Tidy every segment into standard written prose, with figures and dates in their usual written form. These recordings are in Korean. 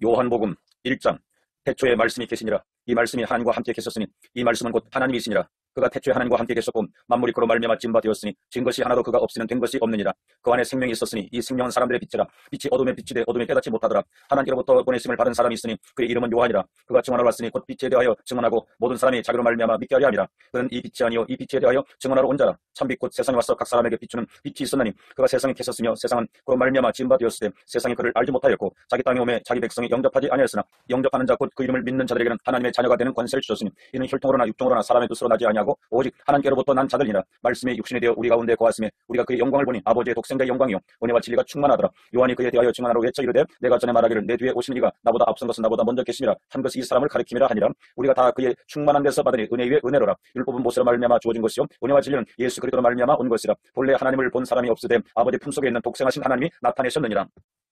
요한복음 1장. 태초에 말씀이 계시니라. 이 말씀이 하나님과 함께 계셨으니 이 말씀은 곧 하나님이시니라. 그가 태초에 하나님과 함께 계셨고 만물이 그로 말미암아 지은 바 되었으니 지은 것이 하나도 그가 없이는 된 것이 없느니라. 그 안에 생명이 있었으니 이 생명은 사람들의 빛이라. 빛이 어둠에 비치되 어둠에 깨닫지 못하더라. 하나님께로부터 보내심을 받은 사람이 있으니 그의 이름은 요한이라. 그가 증언하러 왔으니 곧 빛에 대하여 증언하고 모든 사람이 자기로 말미암아 믿게 하려 함이라. 그는 이 빛이 아니요 이 빛에 대하여 증언하러 온 자라. 참빛 곧 세상에 와서 각 사람에게 비추는 빛이 있었나니 그가 세상에 계셨으며 세상은 그로 말미암아 지은 바 되었을 때 세상이 그를 알지 못하였고 자기 땅에 오매 자기 백성이 영접하지 아니하였으나 영접하는 자 곧 그 이름을 믿는 자들에게는 하나님의 자녀가 되는 권세를 주셨으니 이는 혈통으로나 육종으로나 사람의 뜻으로 나지 아니하고 오직 하나님께로부터 난 자들이라. 말씀이 육신이 되어 우리 가운데 거하심에 우리가 그의 영광을 보니 아버지의 독생자의 영광이요 은혜와 진리가 충만하더라. 요한이 그에 대하여 증언하러 외쳐 이르되 내가 전에 말하기를 내 뒤에 오시는 이가 나보다 앞선 것은 나보다 먼저 계심이라 한 것이 이 사람을 가리킴이라 하니라. 우리가 다 그의 충만한 데서 받으니 은혜 위에 은혜로라. 율법은 모세로 말미암아 주어진 것이요 은혜와 진리는 예수 그리스도로 말미암아 온 것이라. 본래 하나님을 본 사람이 없으되 아버지 품속에 있는 독생하신 하나님이 나타내셨느니라.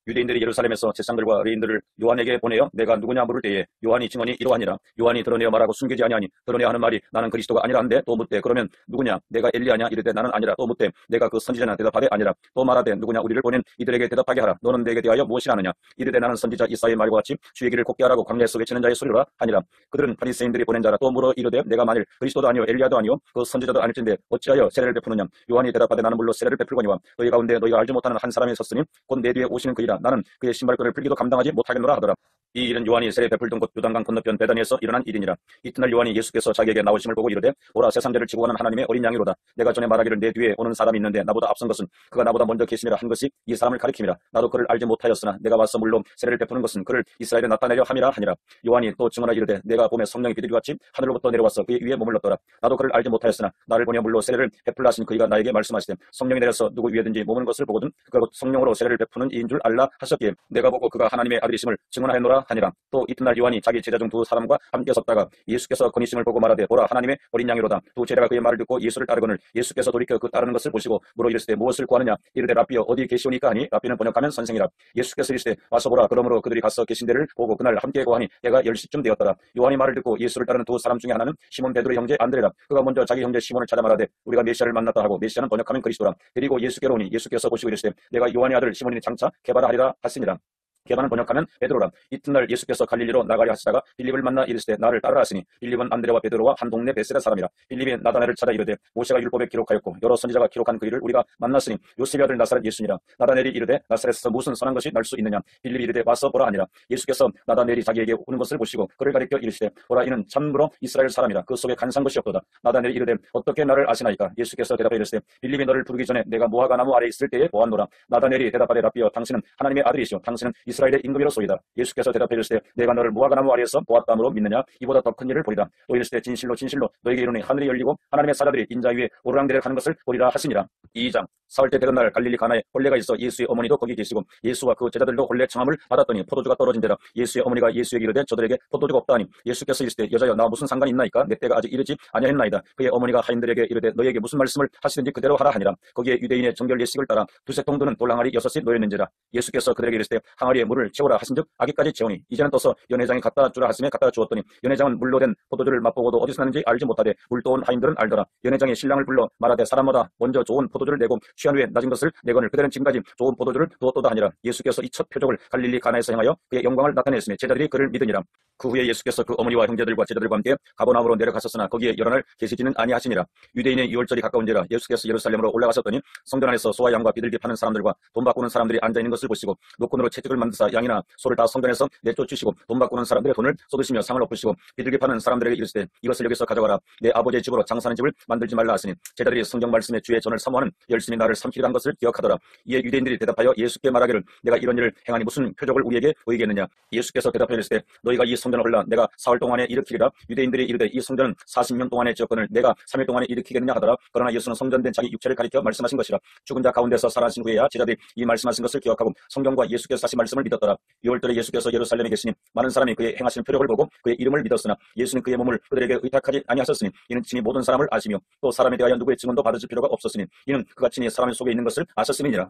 유대인들이 예루살렘에서 제사장들과 레인들을 요한에게 보내어 내가 누구냐 물을 때에 요한이 증언이 이러하니라. 요한이 드러내어 말하고 숨기지 아니하니 드러내어 하는 말이 나는 그리스도가 아니라 한데 또 묻되 그러면 누구냐 내가 엘리야냐 이르되 나는 아니라. 또 묻되 내가 그 선지자냐 대답하되 아니라. 또 말하되 누구냐 우리를 보낸 이들에게 대답하게 하라. 너는 내게 대하여 무엇이라 하느냐 이르되 나는 선지자 이사야의 말과 같이 주의 길을 곱게 하라고 광야에서 외치는 자의 소리라 하니라. 그들은 바리새인들이 보낸 자라. 또 물어 이르되 내가 만일 그리스도도 아니요 엘리야도 아니요 그 선지자도 아닐진데 어찌하여 세례를 베푸느냐. 요한이 대답하되 나는 물로 세례를 베풀거니와 너희 가운데 너희가 알지 못하는 한 사람이 섰으니 곧 내 뒤에 오시는 그이라. 나는 그의 신발끈을 풀기도 감당하지 못하겠노라 하더라. 이 일은 요한이 세례 베풀던 곳 요단강 건너편 베다니에서 일어난 일이니라. 이튿날 요한이 예수께서 자기에게 나오심을 보고 이르되 오라 세상죄를 지고 가는 하나님의 어린 양이로다. 내가 전에 말하기를 내 뒤에 오는 사람이 있는데 나보다 앞선 것은 그가 나보다 먼저 계시니라 한 것이 이 사람을 가리킴이라. 나도 그를 알지 못하였으나 내가 와서 물로 세례를 베푸는 것은 그를 이스라엘에 나타내려 함이라 하니라. 요한이 또 증언하여 이르되 내가 봄에 성령이 비둘기같이 하늘로부터 내려와서 그의 위에 머물렀더라. 나도 그를 알지 못하였으나 나를 보내 물로 세례를 베풀라 하신 그이가 나에게 말씀하시되 성령이 내려서 누구 위에든지 머무는 것을 보거든 그가 곧 성령으로 세례를 베푸는 이인 줄 알라 하셨기에 내가 보고 그가 하나님의 아들이심을 증언하였노라 하니라. 또 이튿날 요한이 자기 제자 중 두 사람과 함께 섰다가 예수께서 건이심을 보고 말하되 보라 하나님의 어린 양이로다. 두 제자가 그의 말을 듣고 예수를 따르거늘 예수께서 돌이켜 그 따르는 것을 보시고 물어 이르시되 무엇을 구하느냐 이르되 랍비여 어디 계시오니까 하니 랍비는 번역하면 선생이라. 예수께서 이르시되 와서 보라. 그러므로 그들이 가서 계신 데를 보고 그날 함께 고하니 해가 10시쯤 되었더라. 요한이 말을 듣고 예수를 따르는 두 사람 중에 하나는 시몬 베드로의 형제 안드레라. 그가 먼저 자기 형제 시몬을 찾아 말하되 우리가 메시아를 만났다 하고 메시아는 번역하면 그리스도라. 그리고 예수께로 오니 예수께서 보시고 이르시되 내가 요한의 아들 시몬이니 장차 게바라 하리라 하시니라. 게바는 번역하면 베드로라. 이튿날 예수께서 갈릴리로 나가려 하시다가 빌립을 만나 이르시되 나를 따르라 하시니 빌립은 안드레와 베드로와 한 동네 베세다 사람이라. 빌립이 나다나엘을 찾아 이르되 모세가 율법에 기록하였고 여러 선지자가 기록한 그 일을 우리가 만났으니 요셉의 아들 나사렛 예수니라. 나다나엘이 이르되 나사렛에서 무슨 선한 것이 날 수 있느냐. 빌립이 이르되 와서 보라 하니라. 예수께서 나다나엘이 자기에게 오는 것을 보시고 그를 가리켜 이르시되 보라 이는 참으로 이스라엘 사람이라. 그 속에 간사한 것이 없도다. 나다나엘이 이르되 어떻게 나를 아시나이까. 예수께서 대답하여 이르시되 빌립이 너를 부르기 전에 내가 무화과 나무 아래 있을 때에 보았노라. 나다나엘이 대답하되 랍비여 당신은 하나님의 아들이시오 당신은 이스라엘의 임금이로소이다. 예수께서 대답해 이르시되 내가 너를 무화과 나무 아래에서 보았다므로 믿느냐. 이보다 더 큰 일을 보리라. 또 이르시되 진실로 진실로 너에게 이르노니 하늘이 열리고 하나님의 사자들이 인자 위에 오르락내리락 하는 것을 보리라 하시니라. 2장. 사흘 때 되던 날 갈릴리 가나에 혼례가 있어 예수의 어머니도 거기 계시고 예수와 그 제자들도 혼례 청함을 받았더니 포도주가 떨어진 데라. 예수의 어머니가 예수에게 이르되 저들에게 포도주가 없다 하니 예수께서 이르시되 여자여 나 무슨 상관이 있나이까. 내 때가 아직 이르지 아니하였나이다. 그의 어머니가 하인들에게 이르되 너희에게 무슨 말씀을 하시든지 그대로 하라 하니라. 거기에 유대인의 정결 예식을 따라 두세 통 드는 돌항아리 6이 놓였는지라. 예수께서 그들에게 이르시되 항아리에 물을 채우라 하신즉 아기까지 채우니 이제는 떠서 연회장에 갖다 주라 하시며 갖다 주었더니 연회장은 물로 된 포도주를 맛보고도 어디서 났는지 알지 못하되 물도 온 하인들은 알더라. 연회장이 신랑을 불러 말하되 사람마다 먼저 좋은 포도주를 내고 취한 후에 낮은 것을 내거늘 그들은 지금까지 좋은 포도주를 두었도다 하니라. 예수께서 이 첫 표적을 갈릴리 가나에서 행하여 그의 영광을 나타내었으며 제자들이 그를 믿으니라. 그 후에 예수께서 그 어머니와 형제들과 제자들과 함께 가버나움으로 내려가셨으나 거기에 여러 날 계시지는 아니하시니라. 유대인의 유월절이 가까운지라 예수께서 예루살렘으로 올라가셨더니 성전 안에서 소와 양과 비둘기 파는 사람들과 돈 바꾸는 사람들이 앉아있는 것을 보시고 노끈으로 채찍을 만드사 양이나 소를 다 성전에서 내쫓으시고 돈 바꾸는 사람들의 돈을 쏟으시며 상을 엎으시고 비둘기 파는 사람들에게 이르시되 이것을 여기서 가져가라. 내 아버지의 집으로 장사하는 집을 만들지 말라 하시니 제자들이 성경 말씀에 주의 전을 사모하는 열심히 나를 삼키려 한 것을 기억하더라. 이에 유대인들이 대답하여 예수께 말하기를 내가 이런 일을 행하니 무슨 표적을 우리에게 보이겠느냐. 예수께서 대답하여 이르시되 너희가 이 성전을 헐라 내가 사흘 동안에 일으키리라. 유대인들이 이르되 이 성전은 40년 동안에 지었거늘 내가 3일 동안에 일으키겠느냐 하더라. 그러나 예수는 성전된 자기 육체를 가리켜 말씀하신 것이라. 죽은 자 가운데서 살아나신 후에야 제자들이 이 말씀하신 것을 기억하고 성경과 예수께서 하신 말씀을 믿었더라. 6월달에 예수께서 예루살렘에 계시니 많은 사람이 그의 행하신 표적을 보고 그의 이름을 믿었으나 예수는 그의 몸을 그들에게 의탁하지 아니하셨으니 이는 친히 모든 사람을 아시며 또 사람에 대하여 누구의 증언도 받으실 필요가 없었으니 이는 그가 친히 사람의 속에 있는 것을 아셨음이니라.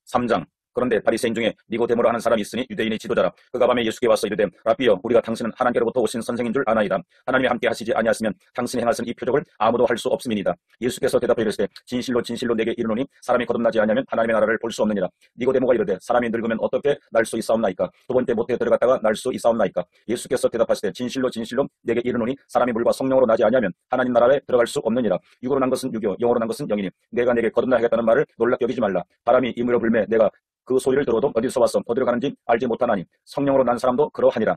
3장. 그런데 바리새인 중에 니고데모라 하는 사람이 있으니 유대인의 지도자라. 그가 밤에 예수께 와서 이르되 라삐여 우리가 당신은 하나님께로부터 오신 선생인 줄 아나이다. 하나님이 함께 하시지 아니하시면 당신이 행하신 이 표적을 아무도 할 수 없음이니이다. 예수께서 대답하여 이르시되 진실로 진실로 내게 이르노니 사람이 거듭나지 아니하면 하나님의 나라를 볼 수 없느니라. 니고데모가 이르되 사람이 늙으면 어떻게 날 수 있사옵나이까? 두 번째 못에 들어갔다가 날 수 있사옵나이까? 예수께서 대답하시되 진실로 진실로 내게 이르노니 사람이 물과 성령으로 나지 아니하면 하나님 나라에 들어갈 수 없느니라. 육으로 난 것은 육이요 영으로 난 것은 영이니 내가 내게 거듭나 하겠다는 말을 놀랍게 여기지 말라. 바람이 이물어 불매 내가 그 소리를 들어도 어디서 왔어 어디로 가는지 알지 못하나니 성령으로 난 사람도 그러하니라.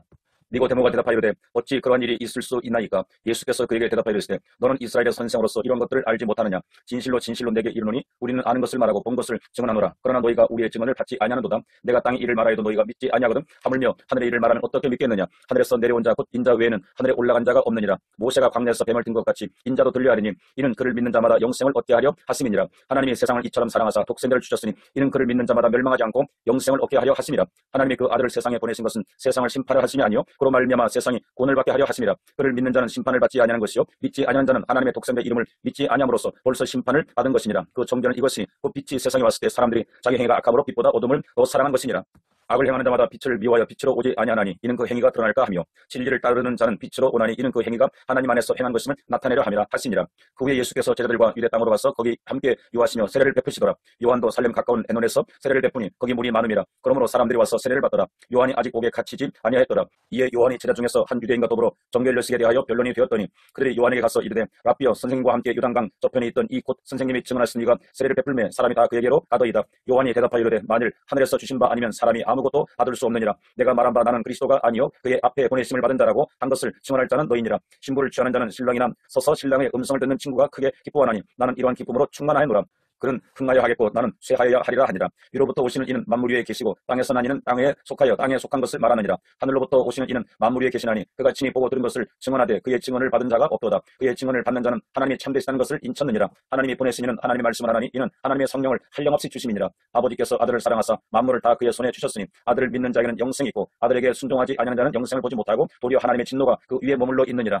니고데모가 대답하여 이르되 어찌 그러한 일이 있을 수 있나이까? 예수께서 그에게 대답하여 이르시되 너는 이스라엘의 선생으로서 이런 것들을 알지 못하느냐? 진실로 진실로 내게 이르노니 우리는 아는 것을 말하고 본 것을 증언하노라. 그러나 너희가 우리의 증언을 받지 아니하는도다. 내가 땅의 일을 말하여도 너희가 믿지 아니하거든. 하물며 하늘의 일을 말하면 어떻게 믿겠느냐? 하늘에서 내려온 자 곧 인자 외에는 하늘에 올라간 자가 없느니라. 모세가 광야에서 뱀을 든 것 같이 인자도 들려하리니 이는 그를 믿는 자마다 영생을 얻게 하려 하심이니라. 하나님이 세상을 이처럼 사랑하사 독생자를 주셨으니 이는 그를 믿는 자마다 멸망하지 않고 영생을 얻게 하려 하심이라. 하나님이 그 아들을 세상에 보내신 것은 세상을 심판을 하심이 아니요 그로 말미암아 세상이 구원을 받게 하려 하심이라. 그를 믿는 자는 심판을 받지 아니하는 것이요 믿지 아니하는 자는 하나님의 독생자 이름을 믿지 아니함으로써 벌써 심판을 받은 것이니라. 그 정죄는 이것이니 그 빛이 세상에 왔을 때 사람들이 자기 행위가 악함으로 빛보다 어둠을 더 사랑한 것이니라. 악을 행하는 자마다 빛을 미워하여 빛으로 오지 아니하나니 이는 그 행위가 드러날까 하며 진리를 따르는 자는 빛으로 오나니 이는 그 행위가 하나님 안에서 행한 것임을 나타내려 함이라 하시니라. 그 후에 예수께서 제자들과 유대 땅으로 가서 거기 함께 유하시며 세례를 베푸시더라. 요한도 살렘 가까운 에논에서 세례를 베푸니 거기 물이 많음이라. 그러므로 사람들이 와서 세례를 받더라. 요한이 아직 옥에 갇히지 아니하였더라. 이에 요한이 제자 중에서 한 유대인과 더불어 정결례식에 대하여 변론이 되었더니 그들이 요한에게 가서 이르되 라삐여 선생님과 함께 요단강 저편에 있던 이 곧 선생님이 증언하신 이가 세례를 베풀매 사람이 다 그에게로 가더이다. 요한이 대답하여 이르되 만일 하늘에서 주신 바 아니면 사람이 아무것도 받을 수 없느니라. 내가 말한 바 나는 그리스도가 아니요 그의 앞에 보내심을 받은 자라고 한 것을 증언할 자는 너희니라. 신부를 취하는 자는 신랑이나 서서 신랑의 음성을 듣는 친구가 크게 기뻐하나니 나는 이러한 기쁨으로 충만하노라. 그는 흥하여 하겠고 나는 쇠하여야 하리라 하니라. 위로부터 오시는 이는 만물 위에 계시고 땅에서 난 이는 땅에 속하여 땅에 속한 것을 말하느니라. 하늘로부터 오시는 이는 만물 위에 계시나니 그가 친히 보고 들은 것을 증언하되 그의 증언을 받은 자가 없도다. 그의 증언을 받는 자는 하나님이 참되시다는 것을 인쳤느니라. 하나님이 보내신 이는 하나님의 말씀을 하나니 이는 하나님의 성령을 한량없이 주심이니라. 아버지께서 아들을 사랑하사 만물을 다 그의 손에 주셨으니 아들을 믿는 자에게는 영생이 있고 아들에게 순종하지 아니하는 자는 영생을 보지 못하고 도리어 하나님의 진노가 그 위에 머물러 있느니라.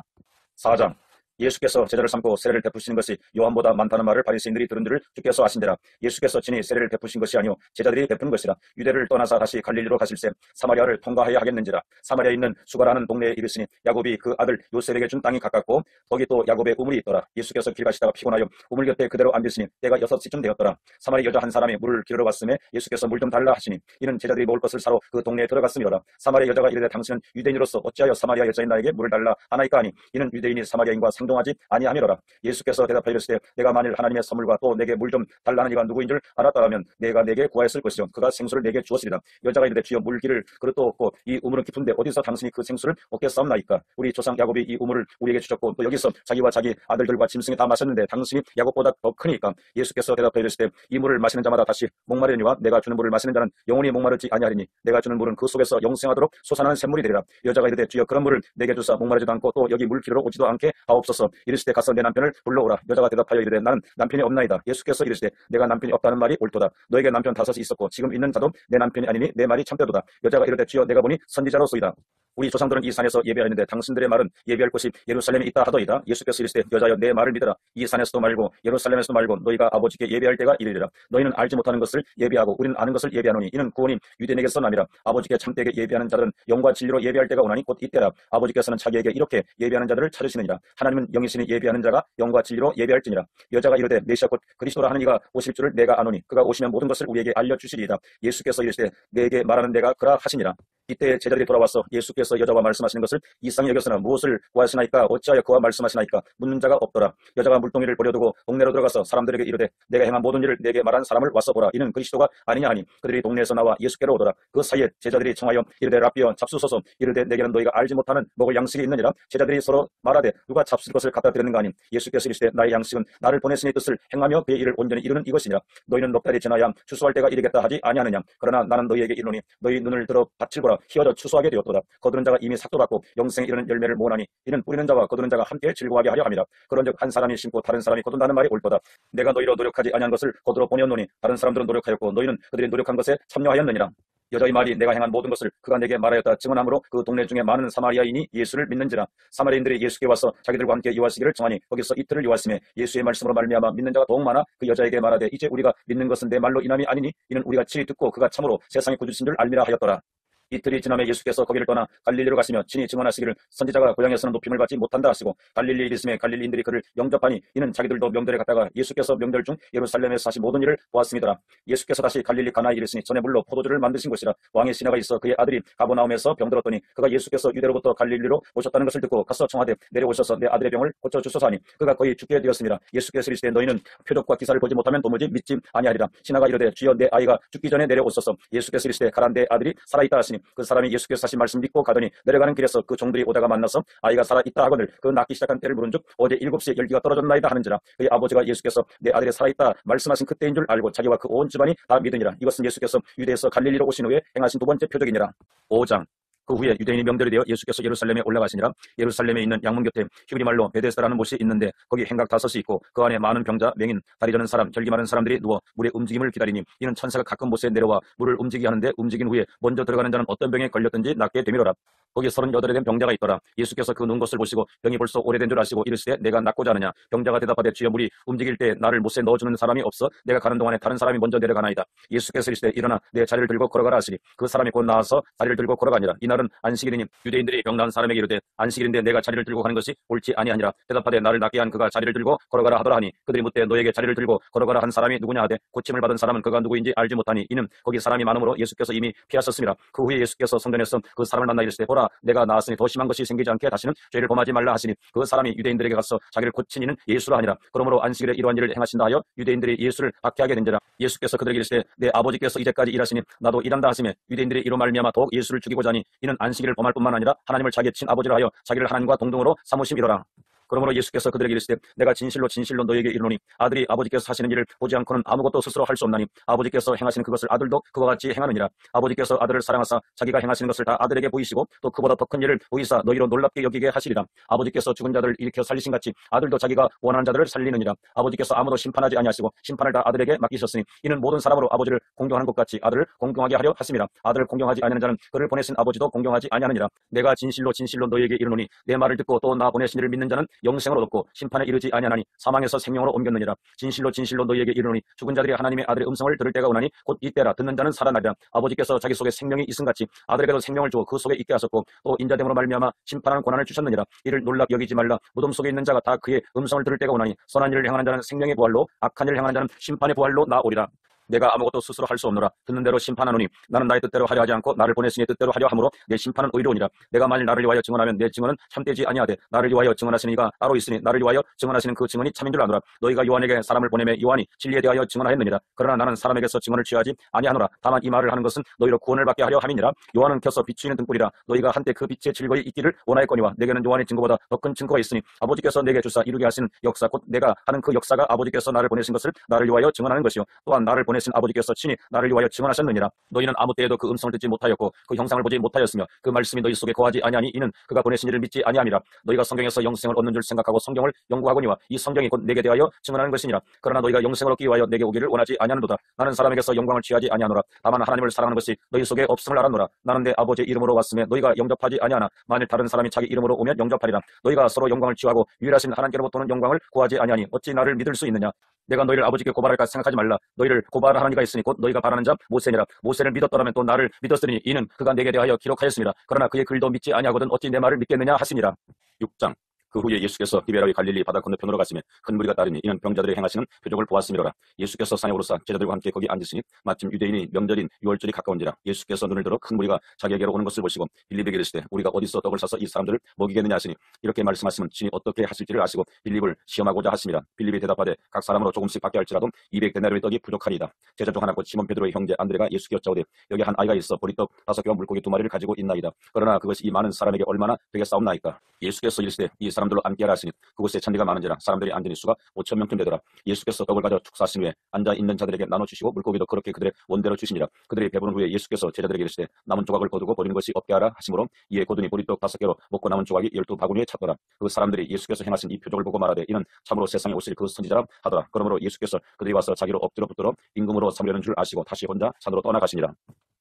4장 예수께서 제자를 삼고 세례를 베푸시는 것이 요한보다 많다는 말을 바리새인들이 들은 줄을 주께서 아신지라. 예수께서 친히 세례를 베푸신 것이 아니오 제자들이 베푼 것이라. 유대를 떠나서 다시 갈릴리로 가실새 사마리아를 통과하여 하겠는지라. 사마리아에 있는 수가라는 동네에 이르시니 야곱이 그 아들 요셉에게 준 땅이 가깝고 거기 또 야곱의 우물이 있더라. 예수께서 길 가시다가 피곤하여 우물 곁에 그대로 앉으시니 때가 6시쯤 되었더라. 사마리 여자 한 사람이 물을 기르러 왔음에 예수께서 물 좀 달라 하시니 이는 제자들이 먹을 것을 사러 그 동네에 들어갔음이로라. 사마리 여자가 이르되 당신은 유대인으로서 어찌하여 사마리아 여자인 나에게 물을 달라 하나이까 하니 이는 유대인이 사마리아인과 상종하지 아니함이로라. 예수께서 대답하여 이르시되 내가 만일 하나님의 선물과 또 내게 물 좀 달라는 이가 누구인 줄 알았더라면 내가 내게 구하였을 것이요 그가 생수를 내게 주었으리라. 여자가 이르되 주여 물 기를 그릇도 없고 이 우물은 깊은데 어디서 당신이 그 생수를 얻겠사옵나이까? 우리 조상 야곱이 이 우물을 우리에게 주셨고 또 여기서 자기와 자기 아들들과 짐승이 다 마셨는데 당신이 야곱보다 더 크니까. 예수께서 대답하여 이르시되 이 물을 마시는 자마다 다시 목마르니와 내가 주는 물을 마시는 자는 영원히 목마르지 아니하리니 내가 주는 물은 그 속에서 영생하도록 솟아나는 샘물이 되리라. 여자가 이르되 주여 그런 물을 내게 주사 목마르지도 않고 또 여기 물 기르러 오지도 않게 하옵소서. 이르시되 가서 내 남편을 불러오라. 여자가 대답하여 이르되 나는 남편이 없나이다. 예수께서 이르시되 내가 남편이 없다는 말이 옳도다. 너에게 남편 5이 있었고 지금 있는 자도 내 남편이 아니니 내 말이 참되도다. 여자가 이르되 주여 내가 보니 선지자로소이다. 우리 조상들은 이 산에서 예배하였는데 당신들의 말은 예배할 곳이 예루살렘에 있다 하더이다. 예수께서 이르시되 여자여 내 말을 믿으라. 이 산에서도 말고 예루살렘에서도 말고 너희가 아버지께 예배할 때가 이르리라. 너희는 알지 못하는 것을 예배하고 우리는 아는 것을 예배하노니 이는 구원이 유대인에게서 남이라. 아버지께 참되게 예배하는 자들은 영과 진리로 예배할 때가 오나니 곧 이때라. 아버지께서는 자기에게 이렇게 예배하는 자들을 찾으시느니라. 하나님은 영이시니 예배하는 자가 영과 진리로 예배할지니라. 여자가 이르되 메시아 곧 그리스도라 하는 이가 오실 줄을 내가 아노니 그가 오시면 모든 것을 우리에게 알려주시리이다. 예수께서 이르시되 내게 말하는 내가 그라 하시니라. 이때 제자들이 돌아와서 예수께서 여자와 말씀하시는 것을 이상히 여겼으나 무엇을 구하시나이까 어찌하여 그와 말씀하시나이까 묻는 자가 없더라. 여자가 물동이를 버려두고 동네로 들어가서 사람들에게 이르되 내가 행한 모든 일을 내게 말한 사람을 와서 보라. 이는 그리스도가 아니냐 하니 그들이 동네에서 나와 예수께로 오더라. 그 사이에 제자들이 청하여 이르되 라삐여 잡수소서. 이르되 내게는 너희가 알지 못하는 먹을 양식이 있느니라. 제자들이 서로 말하되 누가 잡술 것을 갖다 드렸는가 하니 예수께서 이르시되 나의 양식은 나를 보내신 이 뜻을 행하며 그의 일을 온전히 이루는 이것이니라. 너희는 넉 달이 지나야 추수할 때가 이르겠다 하지 아니하느냐. 그러나 나는 너희에게 이르노니 너희 눈을 들어 밭을 보라. 희어져 추수하게 되었도다. 거두는 자가 이미 삭도 받고 영생에 이르는 열매를 모으나니 이는 뿌리는 자와 거두는 자가 함께 즐거워하게 하려 함이라. 그런즉 한 사람이 심고 다른 사람이 거둔다는 말이 옳도다. 내가 너희로 노력하지 아니한 것을 거두러 보내었노니 다른 사람들은 노력하였고 너희는 그들이 노력한 것에 참여하였느니라. 여자의 말이 내가 행한 모든 것을 그가 내게 말하였다 증언함으로 그 동네 중에 많은 사마리아인이 예수를 믿는지라. 사마리아인들이 예수께 와서 자기들과 함께 유하시기를 정하니 거기서 이틀을 유하심에 예수의 말씀으로 말미암아 믿는 자가 더욱 많아 그 여자에게 말하되 이제 우리가 믿는 것은 내 말로 인함이 아니니 이는 우리가 친히 듣고 그가 참으로 세상의 구주신 줄 알미라 하였더라. 이틀이 지남에 예수께서 거기를 떠나 갈릴리로 가시며 친히 증언하시기를 선지자가 고향에서는 높임을 받지 못한다 하시고 갈릴리에 이르시매 갈릴리인들이 그를 영접하니 이는 자기들도 명절에 갔다가 예수께서 명절 중 예루살렘에서 하신 모든 일을 보았음이더라. 예수께서 다시 갈릴리 가나에 이르시니 전에 물로 포도주를 만드신 곳이라. 왕의 신하가 있어 그의 아들이 가버나움에서 병들었더니 그가 예수께서 유대로부터 갈릴리로 오셨다는 것을 듣고 가서 청하되 내려오셔서 내 아들의 병을 고쳐주소서 하니 그가 거의 죽게 되었습니다. 예수께서 이르시되 너희는 표적과 기사를 보지 못하면 도무지 믿지 아니하리라. 신하가 이르되 주여 내 아이가 죽기 전에 내려오소서. 예수께서 이르시되 가라 내 아들이 살아있다 하시니 그 사람이 예수께서 하신 말씀 믿고 가더니 내려가는 길에서 그 종들이 오다가 만나서 아이가 살아있다 하거늘 그 낳기 시작한 때를 물은즉 어제 7시에 열기가 떨어졌나이다 하는지라. 그의 아버지가 예수께서 내 아들이 살아있다 말씀하신 그때인 줄 알고 자기와 그 온 집안이 다 믿으니라. 이것은 예수께서 유대에서 갈릴리로 오신 후에 행하신 두 번째 표적이니라. 5장. 그 후에 유대인이 명절이 되어 예수께서 예루살렘에 올라가시니라. 예루살렘에 있는 양문 곁에 히브리 말로 베데스다라는 곳이 있는데 거기 행각 5이 있고 그 안에 많은 병자, 맹인, 다리 저는 사람, 결기 많은 사람들이 누워 물의 움직임을 기다리니 이는 천사가 가끔 못에 내려와 물을 움직이게 하는데 움직인 후에 먼저 들어가는 자는 어떤 병에 걸렸든지 낫게 되미로라. 거기 38에 된 병자가 있더라. 예수께서 그 눈 것을 보시고 병이 벌써 오래된 줄 아시고 이르시되 내가 낫고자 하느냐. 병자가 대답하되 주여 물이 움직일 때 나를 못에 넣어주는 사람이 없어 내가 가는 동안에 다른 사람이 먼저 내려가나이다. 예수께서 이르시되 일어나 내 자리를 들고 걸어가라 하시니 그 사람이 곧 나와서 자리를 들고 걸어가니라. 이날은 안식일이니 유대인들이 병 나은 사람에게 이르되 안식일인데 내가 자리를 들고 가는 것이 옳지 아니하니라. 대답하되 나를 낫게 한 그가 자리를 들고 걸어가라 하더라 하니 그들이 묻되 너에게 자리를 들고 걸어가라 한 사람이 누구냐 하되 고침을 받은 사람은 그가 누구인지 알지 못하니 이는 거기 사람이 많음으로 예수께서 이미 피하셨습니다. 그 후에 예수께서 성전에서 그 사람을 만나 이르시되 보라 내가 나았으니 더 심한 것이 생기지 않게 다시는 죄를 범하지 말라 하시니 그 사람이 유대인들에게 가서 자기를 고친 이는 예수라 하니라. 그러므로 안식일에 이러한 일을 행하신다 하여 유대인들이 예수를 박해하게 된지라. 예수께서 그들에게 이르시되 내 아버지께서 이제까지 일하시니 나도 일한다 하시며 유대인들이 이로 말미암아 더욱 예수를 죽이고자 하니 이는 안식일을 범할 뿐만 아니라 하나님을 자기의 친아버지라 하여 자기를 하나님과 동등으로 삼으심이로라. 그러므로 예수께서 그들에게 이르시되 내가 진실로 진실로 너에게 이르노니 아들이 아버지께서 하시는 일을 보지 않고는 아무것도 스스로 할 수 없나니 아버지께서 행하시는 그것을 아들도 그와 같이 행하느니라. 아버지께서 아들을 사랑하사 자기가 행하시는 것을 다 아들에게 보이시고 또 그보다 더 큰 일을 보이사 너희로 놀랍게 여기게 하시리라. 아버지께서 죽은 자들을 일으켜 살리신 같이 아들도 자기가 원하는 자들을 살리느니라. 아버지께서 아무도 심판하지 아니하시고 심판을 다 아들에게 맡기셨으니 이는 모든 사람으로 아버지를 공경하는 것 같이 아들을 공경하게 하려 하심이라. 아들을 공경하지 아니하는 자는 그를 보내신 아버지도 공경하지 아니하느니라. 내가 진실로 진실로 너희에게 이르노니 내 말을 듣고 또 나 보내신 이를 믿는 자는 영생을 얻고 심판에 이르지 아니하나니 사망에서 생명으로 옮겼느니라. 진실로 진실로 너희에게 이르노니 죽은 자들이 하나님의 아들의 음성을 들을 때가 오나니 곧 이때라. 듣는 자는 살아나리라. 아버지께서 자기 속에 생명이 있음같이 아들에게도 생명을 주어 그 속에 있게 하셨고 또 인자됨으로 말미암아 심판하는 권한을 주셨느니라. 이를 놀랍게 여기지 말라. 무덤 속에 있는 자가 다 그의 음성을 들을 때가 오나니 선한 일을 행하는 자는 생명의 부활로 악한 일을 행하는 자는 심판의 부활로 나오리라. 내가 아무것도 스스로 할 수 없노라. 듣는 대로 심판하노니 나는 나의 뜻대로 하려 하지 않고 나를 보내시니 뜻대로 하려 함으로 내 심판은 의로우니라. 내가 만일 나를 위하여 증언하면 내 증언은 참되지 아니하되 나를 위하여 증언하시는 이가 따로 있으니 나를 위하여 증언하시는 그 증언이 참인 줄 아노라. 너희가 요한에게 사람을 보내매 요한이 진리에 대하여 증언하였느니라. 그러나 나는 사람에게서 증언을 취하지 아니하노라. 다만 이 말을 하는 것은 너희로 구원을 받게 하려 함이니라. 요한은 켜서 비추이는 등불이라. 너희가 한때 그 빛에 즐거이 있기를 원하였거니와 내게는 요한의 증거보다 더 큰 증거가 있으니 아버지께서 내게 주사 이루게 하시는 역사 곧 내가 하는 그 역사가 아버지께서 나를 보내신 것을 나를 위하여 증언하는 것이요 또한 나를 보내신 아버지께서 친히 나를 위하여 증언하셨느니라. 너희는 아무 때에도 그 음성을 듣지 못하였고 그 형상을 보지 못하였으며 그 말씀이 너희 속에 거하지 아니하니 이는 그가 보내신 이를 믿지 아니함이라. 너희가 성경에서 영생을 얻는 줄 생각하고 성경을 연구하거니와 이 성경이 곧 내게 대하여 증언하는 것이니라. 그러나 너희가 영생을 얻기 위하여 내게 오기를 원하지 아니하는도다. 나는 사람에게서 영광을 취하지 아니하노라. 다만 하나님을 사랑하는 것이 너희 속에 없음을 알았노라. 나는 내 아버지의 이름으로 왔음에 너희가 영접하지 아니하나 만일 다른 사람이 자기 이름으로 오면 영접하리라. 너희가 서로 영광을 취하고 유일하신 하나님께로부터는 영광을 구하지 아니하니 어찌 나를 믿을 수 있느냐. 내가 너희를 아버지께 고발할까 생각하지 말라. 너희를 고발하는 이가 있으니 곧 너희가 바라는 자 모세니라. 모세를 믿었더라면 또 나를 믿었으니 이는 그가 내게 대하여 기록하였습니다. 그러나 그의 글도 믿지 아니하거든 어찌 내 말을 믿겠느냐 하시니라. 6장. 그 후에 예수께서 디베라의 갈릴리 바다 건너편으로 가시며 큰 무리가 따르니 이는 병자들이 행하시는 표적을 보았음이로라. 예수께서 산에 오르사 제자들과 함께 거기 앉으시니 마침 유대인이 명절인 유월절이 가까운지라. 예수께서 눈을 들어 큰 무리가 자기에게로 오는 것을 보시고 빌립에게 이르시되 우리가 어디서 떡을 사서 이 사람들을 먹이겠느냐 하시니 이렇게 말씀하시면 친히 어떻게 하실지를 아시고 빌립을 시험하고자 하심이라. 빌립이 대답하되 각 사람으로 조금씩 받게 할지라도 200데나리의 떡이 부족하리이다. 제자 중 하나 곧 시몬 베드로의 형제 안드레가 예수께 여짜오되 여기 한 아이가 있어 보리떡 5개와 물고기 2마리를 가지고 있나이다. 그러나 그것이 이 많은 사람에게 얼마나 되겠사옵나이까. 예수께서 이르시되 이 사람들로 함께하라 하시니 그곳에 천리가 많은지라 사람들이 앉은 수가 5,000명쯤 되더라. 예수께서 떡을 가져 축사하신 후에 앉아 있는 자들에게 나눠주시고 물고기도 그렇게 그들의 원대로 주시니라. 그들이 배부른 후에 예수께서 제자들에게 이르시되 남은 조각을 거두고 버리는 것이 없게 하라 하심으로 이에 고두니 보리떡 5개로 먹고 남은 조각이 12바구니에 찼더라. 그 사람들이 예수께서 행하신 이 표적을 보고 말하되 이는 참으로 세상에 오실 그 선지자라 하더라. 그러므로 예수께서 그들이 와서 자기로 엎드려 붙들어 임금으로 삼으려는 줄 아시고 다시 혼자 산으로 떠나가시니라.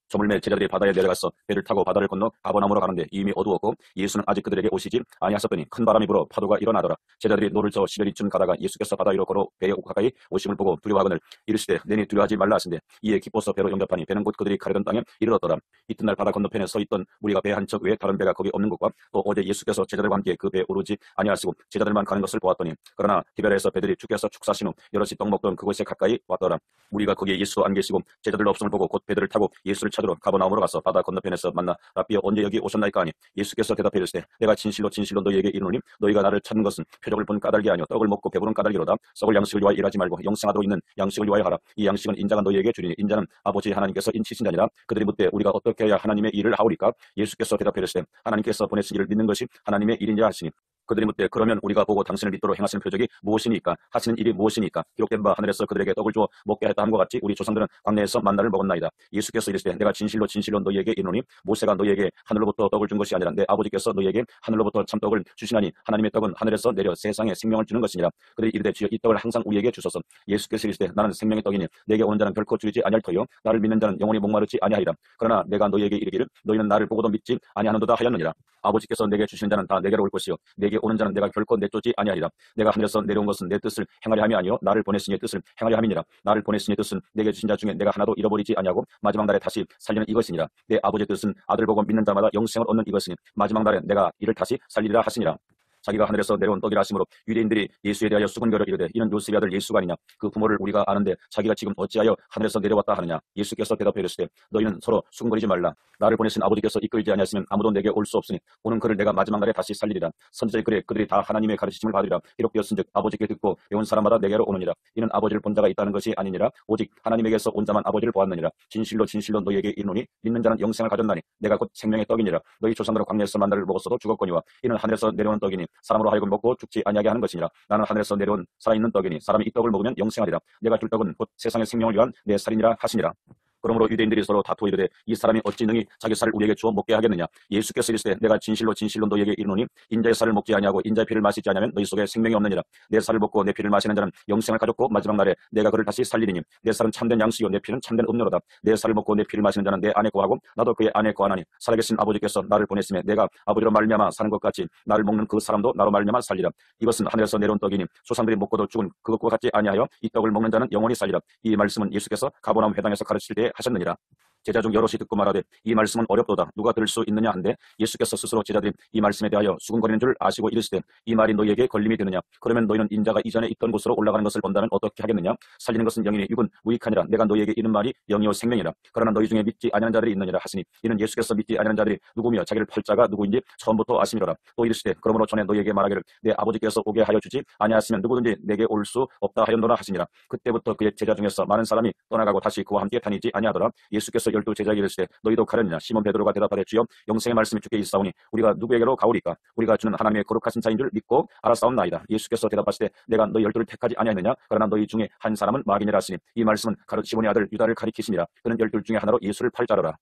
저물매 제자들이 바다에 내려가서 배를 타고 바다를 건너 가버나움으로 가는데 이미 어두웠고 예수는 아직 그들에게 오시지 아니하셨더니 큰 바람이 불어 파도가 일어나더라. 제자들이 노를 저어 시베리쯤 가다가 예수께서 바다 위로 걸어 배에 가까이 오심을 보고 두려워하거늘 이르시되 내니 두려워하지 말라 하신대 이에 기뻐서 배로 영접하니 배는 곧 그들이 가려던 땅에 이르렀더라. 이튿날 바다 건너편에 서 있던 무리가 배 한 척 외에 다른 배가 거기 없는 것과 또 어제 예수께서 제자들과 함께 그 배에 오르지 아니하시고 제자들만 가는 것을 보았더니 그러나 디베라에서 배들이 주께서 축사하신 후 여럿이 떡 먹던 그곳에 가까이 왔더라. 무리가 거기에 예수 안 계시고 제자들도 없음을 보고 곧 배들을 타고 예수를 찾으러 가버나움으로 가서 바다 건너편에서 만나 라삐여 언제 여기 오셨나이까 하니 예수께서 대답해 이르시되 내가 진실로 진실로 너희에게 이르노니 너희가 나를 찾는 것은 표적을 본 까닭이 아니요 떡을 먹고 배부른 까닭이로다. 썩을 양식을 위하여 일하지 말고 영생하도록 있는 양식을 위하여 하라. 이 양식은 인자가 너희에게 주리니 인자는 아버지 하나님께서 인치신 자니라. 그들이 묻되 우리가 어떻게 해야 하나님의 일을 하오리까? 예수께서 대답해 이르시되 하나님께서 보내신 이를 믿는 것이 하나님의 일이냐 하시니 그들이 묻되 그러면 우리가 보고 당신을 믿도록 행하시는 표적이 무엇이니까 하시는 일이 무엇이니까 기록된 바 하늘에서 그들에게 떡을 주어 먹게 했다 함과 같이 우리 조상들은 광야에서 만나를 먹었나이다. 예수께서 이르시되 내가 진실로 진실로 너희에게 이르노니 모세가 너희에게 하늘로부터 떡을 준 것이 아니라 내 아버지께서 너희에게 하늘로부터 참떡을 주시나니 하나님의 떡은 하늘에서 내려 세상에 생명을 주는 것이니라. 그들이 이르되 주여 이 떡을 항상 우리에게 주소서. 예수께서 이르시되 나는 생명의 떡이니 내게 오는 자는 결코 줄이지 아니할 터요 나를 믿는 자는 영원히 목마르지 아니하리라. 그러나 내가 너희에게 이르기를 너희는 나를 보고도 믿지 아니하는도다 하였느니라. 아버지께서 내게 주시는 자는 다 내게로 올 것이요 내게 오는 자는 내가 결코 내쫓지 아니하리라. 내가 하늘에서 내려온 것은 내 뜻을 행하려 함이 아니요 나를 보내신 이의 뜻을 행하려 함이니라. 나를 보내신 이의 뜻은 내게 주신 자 중에 내가 하나도 잃어버리지 아니하고 마지막 날에 다시 살리는 이것이니라. 내 아버지의 뜻은 아들 보고 믿는 자마다 영생을 얻는 이것이니 마지막 날에 내가 이를 다시 살리리라 하시니라. 자기가 하늘에서 내려온 떡이라 하심으로 유대인들이 예수에 대하여 수군거려 이르되 이는 요셉의 아들 예수가 아니냐 그 부모를 우리가 아는데 자기가 지금 어찌하여 하늘에서 내려왔다 하느냐. 예수께서 대답해 이르시되 너희는 서로 수군거리지 말라. 나를 보내신 아버지께서 이끌지 아니하시면 아무도 내게 올 수 없으니 오는 그를 내가 마지막 날에 다시 살리리라. 선지자의 글에 그들이 다 하나님의 가르치심을 받으리라. 기록되었은즉 아버지께 듣고 배운 사람마다 내게로 오느니라. 이는 아버지를 본 자가 있다는 것이 아니니라 오직 하나님에게서 온 자만 아버지를 보았느니라. 진실로 진실로 너희에게 이르노니 믿는 자는 영생을 가졌나니 내가 곧 생명의 떡이니라. 너희 조상들은 광야에서 만나를 먹었어도 죽었거니와 이는 하늘에서 내려오는 떡이니 사람으로 하여금 먹고 죽지 아니하게 하는 것이니라. 나는 하늘에서 내려온 살아있는 떡이니 사람이 이 떡을 먹으면 영생하리라. 내가 줄 떡은 곧 세상의 생명을 위한 내 살이니라 하시니라. 그러므로 유대인들이 서로 다투어 이르되 이 사람이 어찌 능히 자기 살을 우리에게 주어 먹게 하겠느냐. 예수께서 이르시되 내가 진실로 진실로 너희에게 이르노니 인자의 살을 먹지 아니하고 인자의 피를 마시지 아니하면 너희 속에 생명이 없느니라. 내 살을 먹고 내 피를 마시는 자는 영생을 가졌고 마지막 날에 내가 그를 다시 살리리니 내 살은 참된 양식이요 내 피는 참된 음료로다. 내 살을 먹고 내 피를 마시는 자는 내 안에 거하고 나도 그의 안에 거하나니 살아계신 아버지께서 나를 보냈으며 내가 아버지로 말미암아 사는 것 같이 나를 먹는 그 사람도 나로 말미암아 살리라. 이것은 하늘에서 내려온 떡이니 조상들이 먹고도 죽은 그것과 같지 아니하여 이 떡을 먹는 자는 영원히 살리라. 이 말씀은 예수께서 가버나움 회당에서 가르칠 때에 하셨느니라. 제자 중 여럿이 듣고 말하되 이 말씀은 어렵도다 누가 들을 수 있느냐 한데 예수께서 스스로 제자들이 이 말씀에 대하여 수군거리는 줄 아시고 이르시되 이 말이 너희에게 걸림이 되느냐. 그러면 너희는 인자가 이전에 있던 곳으로 올라가는 것을 본다면 어떻게 하겠느냐. 살리는 것은 영이니 육은 무익하니라. 내가 너희에게 이른 말이 영이요 생명이라. 그러나 너희 중에 믿지 아니하는 자들이 있느니라 하시니 이는 예수께서 믿지 아니하는 자들이 누구며 자기를 팔 자가 누구인지 처음부터 아심이로라. 또 이르시되 그러므로 전에 너희에게 말하기를 내 아버지께서 오게 하여 주지 아니하시면 누구든지 내게 올 수 없다 하였노라 하시니라. 그때부터 그의 제자 중에서 많은 사람이 떠나가고 다시 그와 함께 다니지 아니하더라. 예수께서 12 제자에게 이르시되 너희도 가려느냐. 시몬 베드로가 대답하되 주여 영생의 말씀이 주께 있사오니 우리가 누구에게로 가오리까. 우리가 주는 하나님의 거룩하신 자인 줄 믿고 알았사옵나이다. 예수께서 대답하시되 내가 너희 12를 택하지 아니하느냐. 그러나 너희 중에 한 사람은 마귀니라 하시니 이 말씀은 시몬의 아들 유다를 가리키시니라. 그는 12 중에 하나로 예수를 팔 자로라.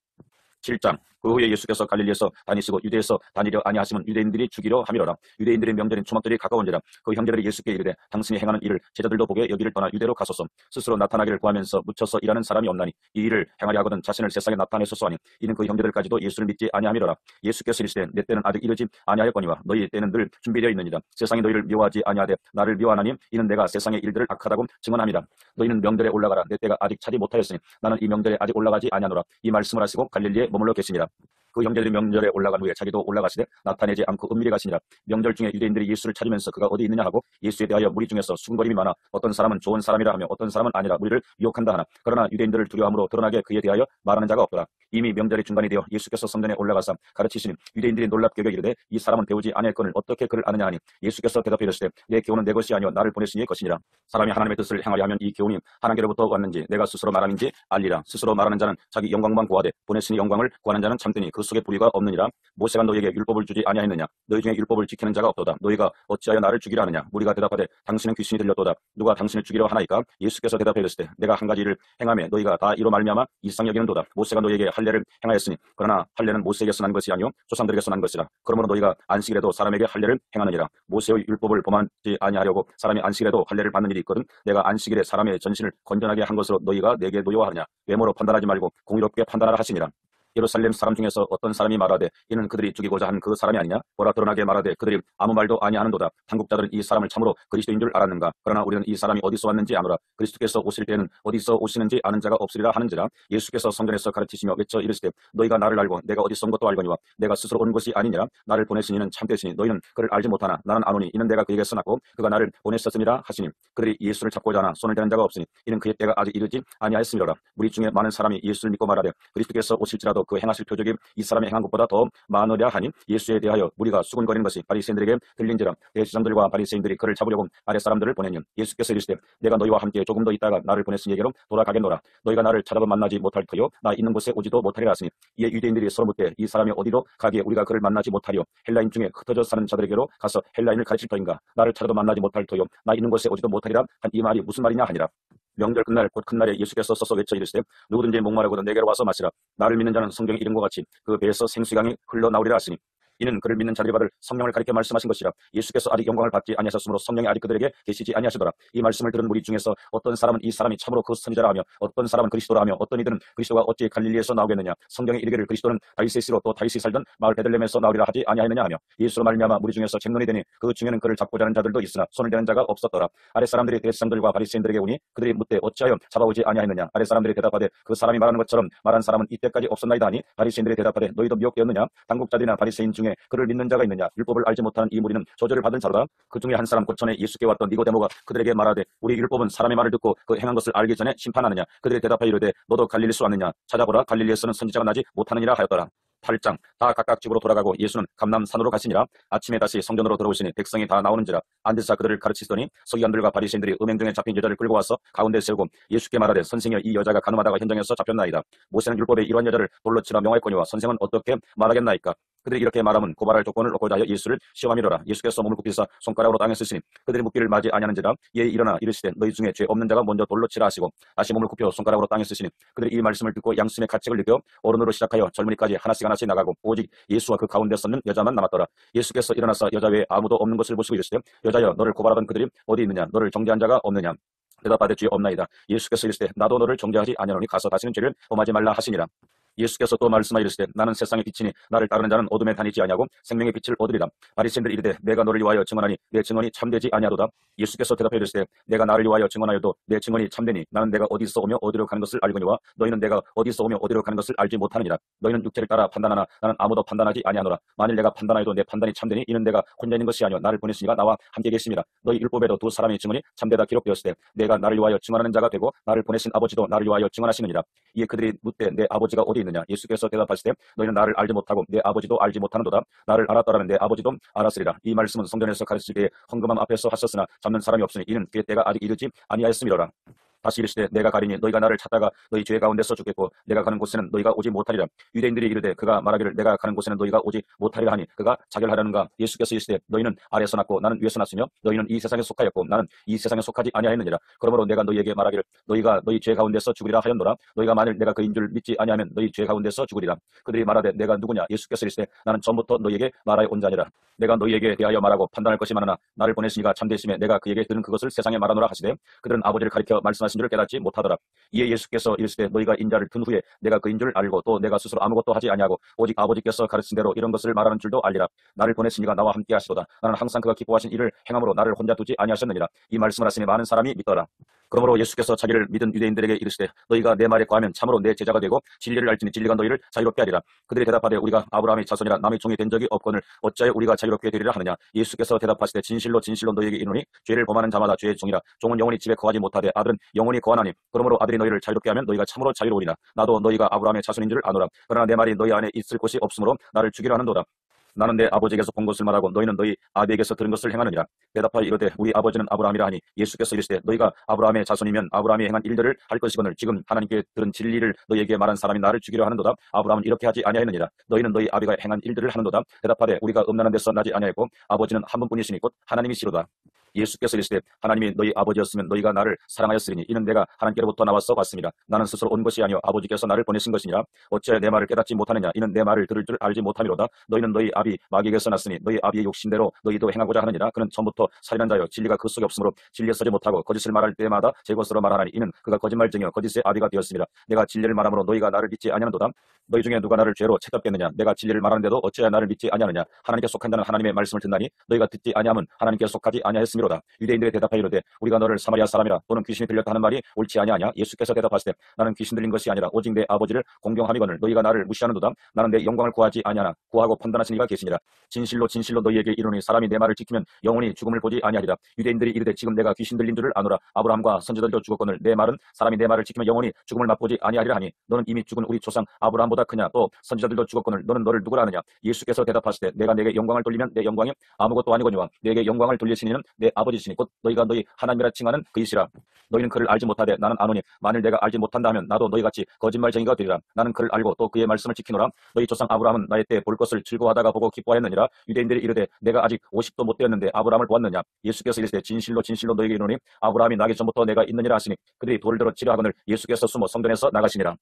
7장 그 후에 예수께서 갈릴리에서 다니시고 유대에서 다니려 아니하시면 유대인들이 죽이려 함이로라. 유대인들의 명절인 초막절이 가까운지라. 그 형제들이 예수께 이르되 당신이 행하는 일을 제자들도 보게 여기를 떠나 유대로 가소서. 스스로 나타나기를 구하면서 묻혀서 일하는 사람이 없나니 이 일을 행하려 하거든 자신을 세상에 나타내소서 하니 이는 그 형제들까지도 예수를 믿지 아니함이로라. 예수께서 이르시되 내 때는 아직 이르지 아니하였거니와 너희 때는 늘 준비되어 있느니라. 세상이 너희를 미워하지 아니하되 나를 미워하나니 이는 내가 세상의 일들을 악하다고 증언함이라. 너희는 명절에 올라가라. 내 때가 아직 차지 못하였으니 나는 이 명절에 아직 올라가지 아니하노라. 이 말씀을 하시고 갈릴리에 머물러 계시니라. 그 형제들이 명절에 올라간 후에 자기도 올라가시되 나타내지 않고 은밀히 가시니라. 명절 중에 유대인들이 예수를 찾으면서 그가 어디 있느냐 하고 예수에 대하여 무리 중에서 수군거림이 많아 어떤 사람은 좋은 사람이라 하며 어떤 사람은 아니라 무리를 유혹한다 하나. 그러나 유대인들을 두려워함으로 드러나게 그에 대하여 말하는 자가 없더라. 이미 명절이 중간이 되어 예수께서 성전에 올라가사 가르치시니 유대인들이 놀랍게 여겨 이르되 이 사람은 배우지 아니할거늘 어떻게 그를 아느냐 하니 예수께서 대답해 이르시되 내 교훈은 내 것이 아니요 나를 보내신 이의 것이니라. 사람이 하나님의 뜻을 행하려 하면 이 교훈이 하나님께로부터 왔는지 내가 스스로 말함인지 알리라. 스스로 말하는 자는 자기 영광만 구하되 보내신 이 영광을 구하는 자는 참되니 그 속에 불의가 없느니라. 모세가 너희에게 율법을 주지 아니하였느냐? 너희 중에 율법을 지키는 자가 없도다. 너희가 어찌하여 나를 죽이려 하느냐? 무리가 대답하되 당신은 귀신이 들렸도다. 누가 당신을 죽이려 하나이까? 예수께서 대답해 이르시되 내가 한 가지 일을 행하며 너희가 다 이로 말미암아 이상 여기는도다. 모세가 너희에게 할례를 행하였으니 그러나 할례는 모세에게서 난 것이 아니요 조상들에게서 난 것이라. 그러므로 너희가 안식일에도 사람에게 할례를 행하느니라. 모세의 율법을 범하지 아니하려고 사람이 안식일에도 할례를 받는 일이 있거든. 내가 안식일에 사람의 전신을 건전하게 한 것으로 너희가 내게 노여하느냐? 외모로 판단하지 말고 공의롭게 판단하라 하시니라. 예루살렘 사람 중에서 어떤 사람이 말하되 이는 그들이 죽이고자 한 그 사람이 아니냐? 보라 드러나게 말하되 그들이 아무 말도 아니하는도다. 당국자들은 이 사람을 참으로 그리스도인 줄 알았는가? 그러나 우리는 이 사람이 어디서 왔는지 아노라. 그리스도께서 오실 때는 어디서 오시는지 아는 자가 없으리라 하는지라. 예수께서 성전에서 가르치시며 외쳐 이르시되 너희가 나를 알고 내가 어디서 온 것도 알거니와 내가 스스로 온 것이 아니니라. 나를 보내신 이는 참되시니 너희는 그를 알지 못하나 나는 아노니 이는 내가 그에게서 났고 그가 나를 보내셨음이라 하시니 그들이 예수를 잡고자 하나 손을 대는 자가 없으니 이는 그의 때가 아직 이르지 아니하였음이로라. 무리 중에 많은 사람이 예수를 믿고 말하되 그리스도께서 오실지라도 그 행하실 표적이 이 사람의 행한 것보다 더 많으랴 하니 예수에 대하여 무리가 수군거리는 것이 바리새인들에게 들린지라. 대제사장들과 바리새인들이 그를 잡으려고 아랫사람들을 보내니 예수께서 이르시되 내가 너희와 함께 조금 더 있다가 나를 보내신에게로 돌아가겠노라. 너희가 나를 찾아도 만나지 못할 터요 나 있는 곳에 오지도 못하리라 하시니 이에 유대인들이 서로 묻되 이 사람이 어디로 가기에 우리가 그를 만나지 못하리요? 헬라인 중에 흩어져 사는 자들에게로 가서 헬라인을 가르칠 터인가? 나를 찾아도 만나지 못할 터요 나 있는 곳에 오지도 못하리라 한 이 말이 무슨 말이냐 하니라. 명절 끝날 곧 큰 날에 예수께서 서서 외쳐 이르시되 누구든지 목마르거든 내게로 와서 마시라. 나를 믿는 자는 성경의 이름과 같이 그 배에서 생수강이 흘러나오리라 하시니 이는 그를 믿는 자들이 받을 성령을 가리켜 말씀하신 것이라. 예수께서 아직 영광을 받지 아니하셨으므로 성령이 아직 그들에게 계시지 아니하시더라. 이 말씀을 들은 무리 중에서 어떤 사람은 이 사람이 참으로 그 선지자라 하며 어떤 사람은 그리스도라 하며 어떤 이들은 그리스도가 어찌 갈릴리에서 나오겠느냐? 성경에 이르기를 그리스도는 다윗의 또 다윗이 살던 마을 베들레헴에서 나오리라 하지 아니하였느냐 하며 예수로 말미암아 무리 중에서 쟁론이 되니 그 중에는 그를 잡고자 하는 자들도 있으나 손을 대는 자가 없었더라. 아랫사람들이 대제사장들과 바리새인들에게 오니 그들이 묻되 어찌하여 잡아오지 아니하였느냐? 아랫사람들이 대답하되 그 사람이 말하는 것처럼 말한 사람은 이때까지 없었나이다 하니 바리새인들이 대답하되 너희도 미혹되었느냐? 당국자들이나 바리새인 중에 그를 믿는 자가 있느냐? 율법을 알지 못하는 이 무리는 조절을 받은 자로다. 그 중에 한 사람 곧 전에 예수께 왔던 니고데모가 그들에게 말하되 우리 율법은 사람의 말을 듣고 그 행한 것을 알기 전에 심판하느냐? 그들이 대답하여 이르되 너도 갈릴리에서 왔느냐? 찾아보라 갈릴리에서는 선지자가 나지 못하느니라 하였더라. 8장 다 각각 집으로 돌아가고 예수는 감람산으로 가시니라. 아침에 다시 성전으로 들어오시니 백성이 다 나오는지라. 앉으사 그들을 가르치시더니 서기관들과 바리새인들이 음행 중에 잡힌 여자를 끌고 와서 가운데 세우고 예수께 말하되 선생이여 이 여자가 간음하다가 현장에서 잡혔나이다. 모세는 율법에 이러한 여자를 돌로 치라 명하였거니와 선생은 어떻게 말하겠나이까? 그들이 이렇게 말하면 고발할 조건을 얻고자 하여 예수를 시험하미로라. 예수께서 몸을 굽히사 손가락으로 땅에 쓰시니 그들이 묻기를 맞이 아니하는지라. 예 일어나 이르시되 너희 중에 죄 없는 자가 먼저 돌로 치라 하시고 다시 몸을 굽혀 손가락으로 땅에 쓰시니 그들이 이 말씀을 듣고 양심의 가책을 느껴 어른으로 시작하여 젊은이까지 하나씩 하나씩 나가고 오직 예수와 그 가운데 섰는 여자만 남았더라. 예수께서 일어나서 여자 외에 아무도 없는 것을 보시고 이르시되 여자여 너를 고발하던 그들이 어디 있느냐? 너를 정죄한 자가 없느냐? 대답하되 죄 없나이다. 예수께서 이르시되 나도 너를 정죄하지 아니하노니 가서 다시는 죄를 범하지 말라 하시니라. 예수께서 또 말씀하여 이르시되 나는 세상의 빛이니 나를 따르는 자는 어둠에 다니지 아니하고 생명의 빛을 얻으리라. 바리새인들이 이르되 내가 너를 위하여 증언하니 내 증언이 참되지 아니하도다. 예수께서 대답하여 이르시되 내가 나를 위하여 증언하여도 내 증언이 참되니 나는 내가 어디서 오며 어디로 가는 것을 알거니와 너희는 내가 어디서 오며 어디로 가는 것을 알지 못하느니라. 너희는 육체를 따라 판단하나 나는 아무도 판단하지 아니하노라. 만일 내가 판단하여도 내 판단이 참되니 이는 내가 혼자 있는 것이 아니오 나를 보내시니가 나와 함께 계심이라. 너희 율법에도 두 사람의 증언이 참되다 기록되었으되 내가 나를 위하여 증언하는 자가 되고 나를 보내신 아버지도 나를 위하여 증언하시느니라. 이에 그들이 묻되 내 아버지가 어디 있느냐? 예수께서 대답하시되 너희는 나를 알지 못하고 내 아버지도 알지 못하는도다. 나를 알았더라면 내 아버지도 알았으리라. 이 말씀은 성전에서 가르칠 때에 헌금함 앞에서 하셨으나 잡는 사람이 없으니 이는 그의 때가 아직 이르지 아니하였음이로라. 다시 이르시되 내가 가리니 너희가 나를 찾다가 너희 죄 가운데서 죽겠고 내가 가는 곳에는 너희가 오지 못하리라. 유대인들이 이르되 그가 말하기를 내가 가는 곳에는 너희가 오지 못하리라 하니 그가 자결하려는가? 예수께서 이르시되 너희는 아래에서 났고 나는 위에서 났으며 너희는 이 세상에 속하였고 나는 이 세상에 속하지 아니하였느니라. 그러므로 내가 너희에게 말하기를 너희가 너희 죄 가운데서 죽으리라 하였노라. 너희가 만일 내가 그인 줄 믿지 아니하면 너희 죄 가운데서 죽으리라. 그들이 말하되 내가 누구냐? 예수께서 이르시되 나는 전부터 너희에게 말하여 온 자니라. 내가 너희에게 대하여 말하고 판단할 것이 많으나 나를 보내시니가 참되심에 내가 그에게 들은 그것을 세상에 말하노라 하시되 그들은 아버지를 가리켜 말씀하신 줄을 깨닫지 못하더라. 이에 예수께서 이르시되 너희가 인자를 든 후에 내가 그인 줄 알고 또 내가 스스로 아무것도 하지 아니하고 오직 아버지께서 가르친 대로 이런 것을 말하는 줄도 알리라. 나를 보내시니가 나와 함께 하시도다. 나는 항상 그가 기뻐하신 일을 행함으로 나를 혼자 두지 아니하셨느니라. 이 말씀을 하시니 많은 사람이 믿더라. 그러므로 예수께서 자기를 믿은 유대인들에게 이르시되 너희가 내 말에 거하면 참으로 내 제자가 되고 진리를 알지니 진리가 너희를 자유롭게 하리라. 그들이 대답하되 우리가 아브라함의 자손이라 남의 종이 된 적이 없거늘 어찌하여 우리가 자유롭게 되리라 하느냐? 예수께서 대답하시되 진실로 진실로 너희에게 이르노니 죄를 범하는 자마다 죄의 종이라. 종은 영원히 집에 거하지 못하되 아들은 영원히 거하나니 그러므로 아들이 너희를 자유롭게 하면 너희가 참으로 자유로우리나. 나도 너희가 아브라함의 자손인 줄 아노라. 그러나 내 말이 너희 안에 있을 곳이 없으므로 나를 죽이려 하는도다. 나는 내 아버지에게서 본 것을 말하고 너희는 너희 아비에게서 들은 것을 행하느니라. 대답하여 이르되 우리 아버지는 아브라함이라 하니 예수께서 이르시되 너희가 아브라함의 자손이면 아브라함이 행한 일들을 할 것이거늘 지금 하나님께 들은 진리를 너희에게 말한 사람이 나를 죽이려 하는도다. 아브라함은 이렇게 하지 아니하였느니라. 너희는 너희 아비가 행한 일들을 하는도다. 대답하되 우리가 음란한 데서 나지 아니하였고 아버지는 한 분뿐이시니 곧 하나님이시로다. 예수께서 이르시되 하나님이 너희 아버지였으면 너희가 나를 사랑하였으리니 이는 내가 하나님께로부터 나와서 왔습니다. 나는 스스로 온 것이 아니요 아버지께서 나를 보내신 것이니라. 어찌하여 내 말을 깨닫지 못하느냐. 이는 내 말을 들을 줄 알지 못함이로다. 너희는 너희 아비 마귀에게서 났으니 너희 아비의 욕심대로 너희도 행하고자 하느니라. 그는 처음부터 살인한 자여 진리가 그 속에 없으므로 진리에 서지 못하고 거짓을 말할 때마다 제 것으로 말하나니 이는 그가 거짓말쟁이여 거짓의 아비가 되었습니다. 내가 진리를 말함으로 너희가 나를 믿지 아니하는도다. 너희 중에 누가 나를 죄로 책잡겠느냐. 내가 진리를 말하는데도 어찌하여 나를 믿지 아니하느냐. 하나님께 속한 자는 하나님의 말씀을 듣나니 너희가 듣지 아니함은 하나님께 속하지 아니하였음이로다. 유대인들의 대답하여 이르되 우리가 너를 사마리아 사람이라 또는 귀신이 들렸다 하는 말이 옳지 아니하냐. 예수께서 대답하시되 나는 귀신 들린 것이 아니라 오직 내 아버지를 공경함이거늘 너희가 나를 무시하는도다. 나는 내 영광을 구하지 아니하나 구하고 판단하신 이가 계시니라. 진실로 진실로 너희에게 이르노니 사람이 내 말을 지키면 영원히 죽음을 보지 아니하리라. 유대인들이 이르되 지금 내가 귀신 들린 줄을 아노라. 아브라함과 선지자들도 죽었거늘 내 말은 사람이 내 말을 지키면 영원히 죽음을 맛보지 아니하리라 하니 너는 이미 죽은 우리 조상 아브라함보다 크냐. 또 선지자들도 죽었거늘 너는 너를 누구라 하느냐. 예수께서 대답하시되 내가 내게 영광을 돌리면 내 영광이 아무것도 아니거니와 내게 영광을 돌리신 이는 내 아버지시니 곧 너희가 너희 하나님이라 칭하는 그이시라. 너희는 그를 알지 못하되 나는 아노니 만일 내가 알지 못한다 하면 나도 너희같이 거짓말쟁이가 되리라. 나는 그를 알고 또 그의 말씀을 지키노라. 너희 조상 아브라함은 나의 때 볼 것을 즐거워하다가 보고 기뻐하였느니라. 유대인들이 이르되 내가 아직 50도 못 되었는데 아브라함을 보았느냐. 예수께서 이르시되 진실로 진실로 너희에게 이르노니 아브라함이 나기 전부터 내가 있느니라 하시니 그들이 돌을 들어 치려 하거늘 예수께서 숨어 성전에서 나가시니라.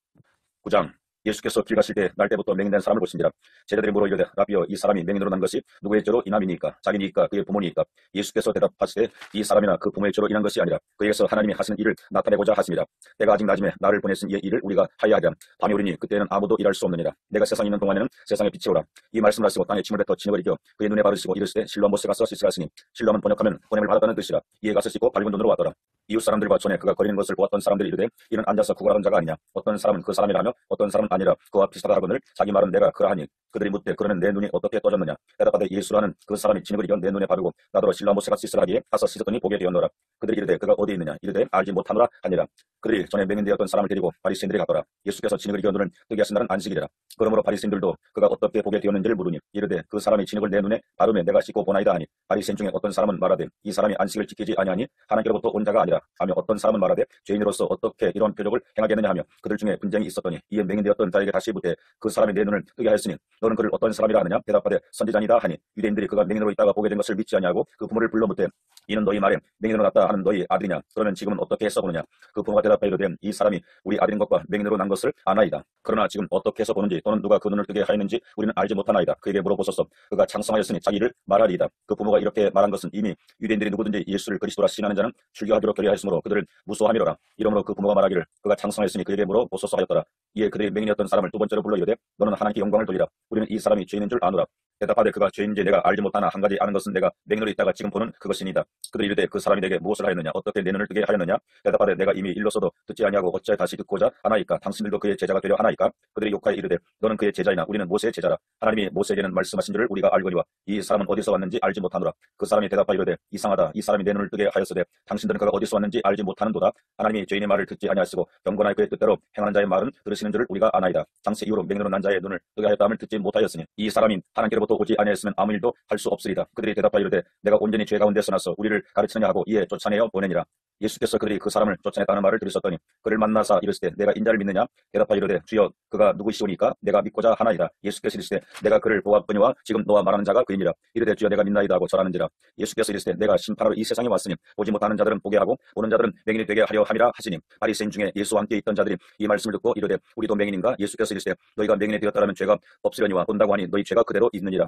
9장. 예수께서 길 가실 때 날 때부터 맹인된 사람을 보신지라. 제자들이 물어 이르되 라비여 이 사람이 맹인으로 난 것이 누구의 죄로 인함이니까 자기니까 그의 부모니까. 예수께서 대답하시되 이 사람이나 그 부모의 죄로 인한 것이 아니라 그에게서 하나님이 하시는 일을 나타내고자 하심이라. 때가 아직 낮음에 나를 보내신 이의 일을 우리가 하여야 하리라. 밤이 오리니 그때는 아무도 일할 수 없느니라. 내가 세상에 있는 동안에는 세상의 빛이 오라. 이 말씀을 하시고 땅에 침을 뱉어 진흙을 이겨 그의 눈에 바르시고 이르시되 실로암 못에 가서 씻으라시니 실로암은 번역하면 보냄을 받았다는 뜻이라. 이에 가서 씻고 밝은 눈으로 왔더라. 이웃 사람들과 전에 그가 거리는 것을 보았던 사람들이 이르되 이는 앉아서 구걸하던 자가 아니냐. 어떤 사람은 그 사람이라 하며 어떤 사람은 아니라 그와 비슷하다 하거늘 자기 말은 내가 그러하니 그들이 묻되 그러면 내 눈이 어떻게 떠졌느냐. 대답하되 예수라는 그 사람이 진흙을 이겨 내 눈에 바르고 나더러 실로암 못에 가서 씻으라 하기에 가서 씻었더니 보게 되었노라. 그들이 이르되 그가 어디 있느냐. 이르되 알지 못하노라 하니라. 그들이 전에 맹인되었던 사람을 데리고 바리새인들이 갔더라. 예수께서 진흙을 이겨 눈을 뜨게 하신 날은 안식일이라. 그러므로 바리새인들도 그가 어떻게 보게 되었는지를 물으니 이르되 그 사람이 진흙을 내 눈에 바르매 내가 씻고 보나이다 하니 바리새인 중에 어떤 사람은 말하되 이 사람이 안식을 지키지 아니하니 하나님께로부터 온 자가 아니라 하며 어떤 사람은 말하되 죄인으로서 어떻게 이런 표적을 행하겠느냐 하며 그들 중에 분쟁이 있었더니 이에 맹인되었던 자에게 다시 묻되 그 사람이 내 눈을 뜨게 하였으니 너는 그를 어떤 사람이라 하느냐. 대답하되 선지자니다 하니 유대인들이 그가 맹인으로 있다가 보게 된 것을 믿지 아니하고 그 부모를 불러 묻되 이는 너희 말에 맹인으로 났다 하는 너희 아들이냐. 그러면 지금은 어떻게 해서 보느냐. 그 부모가 대답하여 이르되 이 사람이 우리 아들인 것과 맹인으로 난 것을 아나이다. 그러나 지금 어떻게 해서 보는지 또는 누가 그 눈을 뜨게 하였는지 우리는 알지 못하나이다. 그에게 물어보소서. 그가 장성하였으니 자기를 말하리이다. 그 부모가 이렇게 말한 것은 이미 유대인들이 누구든지 예수를 그리스도라 시인하는 자는 출교하기로 결의하였으므로 그들을 무소함이로라. 이러므로 그 부모가 말하기를 그가 장성하였으니 그에게 물어보소서 하였더라. 이에 그들이 맹인이었던 사람을 두 번째로 불러 이르되 너는 하나님께 영광을 돌리라. 우리는 이 사람이 죄인인 줄 아노라. 대답하되 그가 죄인인지 내가 알지 못하나 한 가지 아는 것은 내가 맹인으로 있다가 지금 보는 그것이니이다. 그들이 이르되 그 사람이 내게 무엇을 하였느냐. 어떻게 내 눈을 뜨게 하였느냐. 대답하되 내가 이미 일러서도 듣지 아니하고 어찌하여 다시 듣고자 하나이까. 당신들도 그의 제자가 되려 하나이까. 그들이 욕하여 이르되 너는 그의 제자이나 우리는 모세의 제자라. 하나님이 모세에게는 말씀하신 줄을 우리가 알거니와 이 사람은 어디서 왔는지 알지 못하노라. 그 사람이 대답하여 이르되 이상하다. 이 사람이 내 눈을 뜨게 하였으되 당신들은 그가 어디서 왔는지 알지 못하는도다. 하나님이 죄인의 말을 듣지 아니하시고 경건하여 그의 뜻대로 행하는 자의 말은 들으시는 줄을 우리가 아나이다. 장세 이후로 맹인으로 난 자의 눈을 뜨게 하였다함을 듣지 못하였으니 이 사람이 하나님께로부터 오지 아니하였으면 아무 일도 할 수 없으리다. 그들이 대답하여 이르되 내가 온전히 죄 가운데서 나서 우리를 가르치느냐 하고 이에 쫓아내어 보내니라. 예수께서 그들이 그 사람을 쫓아냈다는 말을 들으셨더니 그를 만나사 이르시되 내가 인자를 믿느냐. 대답하여 이르되 주여 그가 누구시오니까 내가 믿고자 하나이다. 예수께서 이르시되 내가 그를 보았거니와 지금 너와 말하는 자가 그이니라. 이르되 주여 내가 믿나이다 하고 절하는지라. 예수께서 이르시되 내가 심판하러 이 세상에 왔으니 보지 못하는 자들은 보게 하고 보는 자들은 맹인이 되게 하려 함이라 하시니 바리새인 중에 예수와 함께 있던 자들이 이 말씀을 듣고 이르되 우리도 맹인인가. 예수께서 이르시되 너희가 맹인이 되었다라면 죄가 없으려니와 본다고 하니 너희 죄가 그대로 있느니라.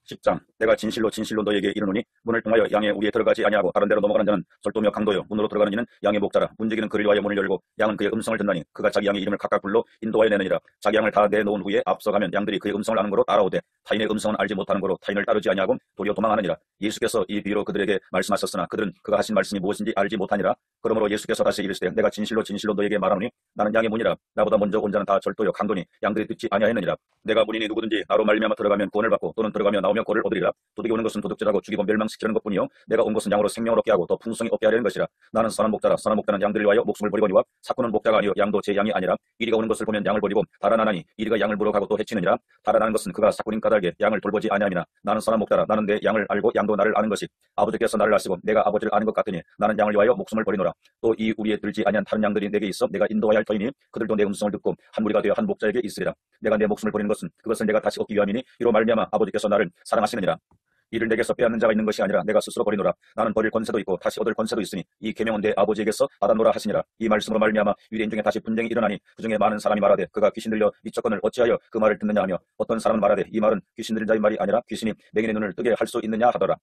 10장. 내가 진실로 진실로 너희에게 이르노니 문을 통하여 양의 우리에 들어가지 아니하고 다른 데로 넘어가는 자는 절도며 강도요 문으로 들어가는 이는 양의 목자라. 문지기는 그를 위하여 문을 열고 양은 그의 음성을 듣나니 그가 자기 양의 이름을 각각 불러 인도하여 내느니라. 자기 양을 다 내놓은 후에 앞서가면 양들이 그의 음성을 아는 거로 따라오되 타인의 음성은 알지 못하는 거로 타인을 따르지 아니하고 도리어 도망하느니라. 예수께서 이 비유로 그들에게 말씀하셨으나 그들은 그가 하신 말씀이 무엇인지 알지 못하니라. 그러므로 예수께서 다시 이르시되 내가 진실로 진실로 너희에게 말하노니 나는 양의 문이라. 나보다 먼저 온 자는 다 절도요 강도니 양들이 듣지 아니하였느니라. 내가 문이니 누구든지 나로 말미암아 들어가면 구원을 받고 또는 들어가며 나오며 구원을 얻으리라. 도둑이 오는 것은 도둑질하고 죽이고 멸망시키는 것뿐이요 내가 온 것은 양으로 생명을 얻게 하고 더 풍성히 얻게 하려는 것이라. 나는 선한 목자라. 선한 목자는 양들을 위하여 목숨을 버리고 알거니와 사꾼은 목자가 아니요 양도 제 양이 아니라 이리가 오는 것을 보면 양을 버리고 달아나나니 이리가 양을 물어가고 또 해치느니라. 달아나는 것은 그가 사꾼인 까닭에 양을 돌보지 아니함이나 나는 선한 목자라. 나는 내 양을 알고 양도 나를 아는 것이 아버지께서 나를 아시고 내가 아버지를 아는 것 같으니 나는 양을 위하여 목숨을 버리노라. 또 이 우리에 들지 아니한 다른 양들이 내게 있어 내가 인도하여 할 터이니 그들도 내 음성을 듣고 한 무리가 되어 한 목자에게 있으리라. 내가 내 목숨을 버리는 것은 그것을 내가 다시 얻기 위함이니 이로 말미암아 아버지께서 나를 사랑하시느니라. 이를 내게서 빼앗는 자가 있는 것이 아니라 내가 스스로 버리노라. 나는 버릴 권세도 있고 다시 얻을 권세도 있으니 이 계명은 내 아버지에게서 받았노라 하시니라. 이 말씀으로 말미암아 유대인 중에 다시 분쟁이 일어나니 그중에 많은 사람이 말하되 그가 귀신 들려 미쳤거늘 어찌하여 그 말을 듣느냐 하며 어떤 사람은 말하되 이 말은 귀신 들린 자의 말이 아니라 귀신이 맹인의 눈을 뜨게 할 수 있느냐 하더라.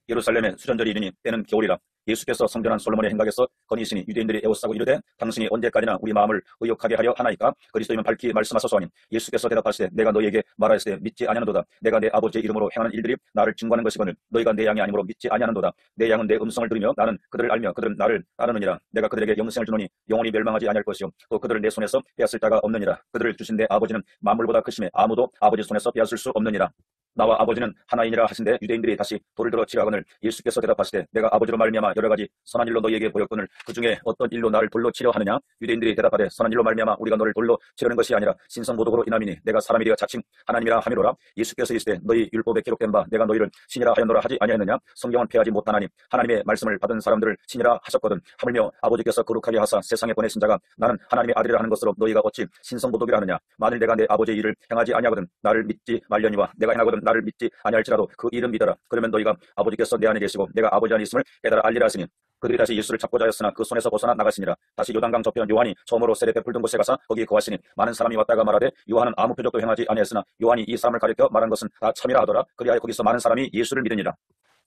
예루살렘에 수련절이 이르니 때는 겨울이라. 예수께서 성전한 솔로몬의 행각에서 건의시니 유대인들이 에워싸고 이르되 당신이 언제까지나 우리 마음을 의욕하게 하려 하나이까? 그리스도이면 밝히 말씀하소서 하니 예수께서 대답하시되 내가 너희에게 말하였을 때 믿지 아니하는도다. 내가 내 아버지의 이름으로 행하는 일들이 나를 증거하는 것이거늘 너희가 내 양이 아니므로 믿지 아니하는도다. 내 양은 내 음성을 들으며 나는 그들을 알며 그들은 나를 따르느니라. 내가 그들에게 영생을 주노니 영원히 멸망하지 아니할 것이요 또 그들을 내 손에서 빼앗을 자가 없느니라. 그들을 주신 내 아버지는 만물보다 크심에 아무도 아버지 손에서 빼앗을 수 없느니라. 나와 아버지는 하나이니라 하신데 유대인들이 다시 돌을 들어 치려하거늘 예수께서 대답하시되 내가 아버지로 말미암아 여러 가지 선한 일로 너희에게 보였거늘 그 중에 어떤 일로 나를 돌로 치려 하느냐? 유대인들이 대답하되 선한 일로 말미암아 우리가 너를 돌로 치려는 것이 아니라 신성모독으로 인함이니 내가 사람이리가 자칭 하나님이라 하미로라. 예수께서 이르시되 너희 율법에 기록된 바 내가 너희를 신이라 하였노라 하지 아니하였느냐? 성경은 폐하지 못하나니 하나님의 말씀을 받은 사람들을 신이라 하셨거든. 하물며 아버지께서 거룩하게 하사 세상에 보내신 자가 나는 하나님의 아들이라 하는 것으로 너희가 어찌 신성모독이라 하느냐? 만일 내가 내 아버지의 일을 행하지 아니하거든 나를 믿지 말려니와 내가 행하거든 나를 믿지 아니할지라도 그 이름 믿어라. 그러면 너희가 아버지께서 내 안에 계시고 내가 아버지 안에 있음을 깨달아 알리라 하시니 그들이 다시 예수를 잡고자 하였으나 그 손에서 벗어나 나가시니라. 다시 요단강 저편 요한이 처음으로 세례 베풀던 곳에 가서 거기 거하시니 많은 사람이 왔다가 말하되 요한은 아무 표적도 행하지 아니하였으나 요한이 이 사람을 가리켜 말한 것은 다 참이라 하더라. 그리하여 거기서 많은 사람이 예수를 믿으니라.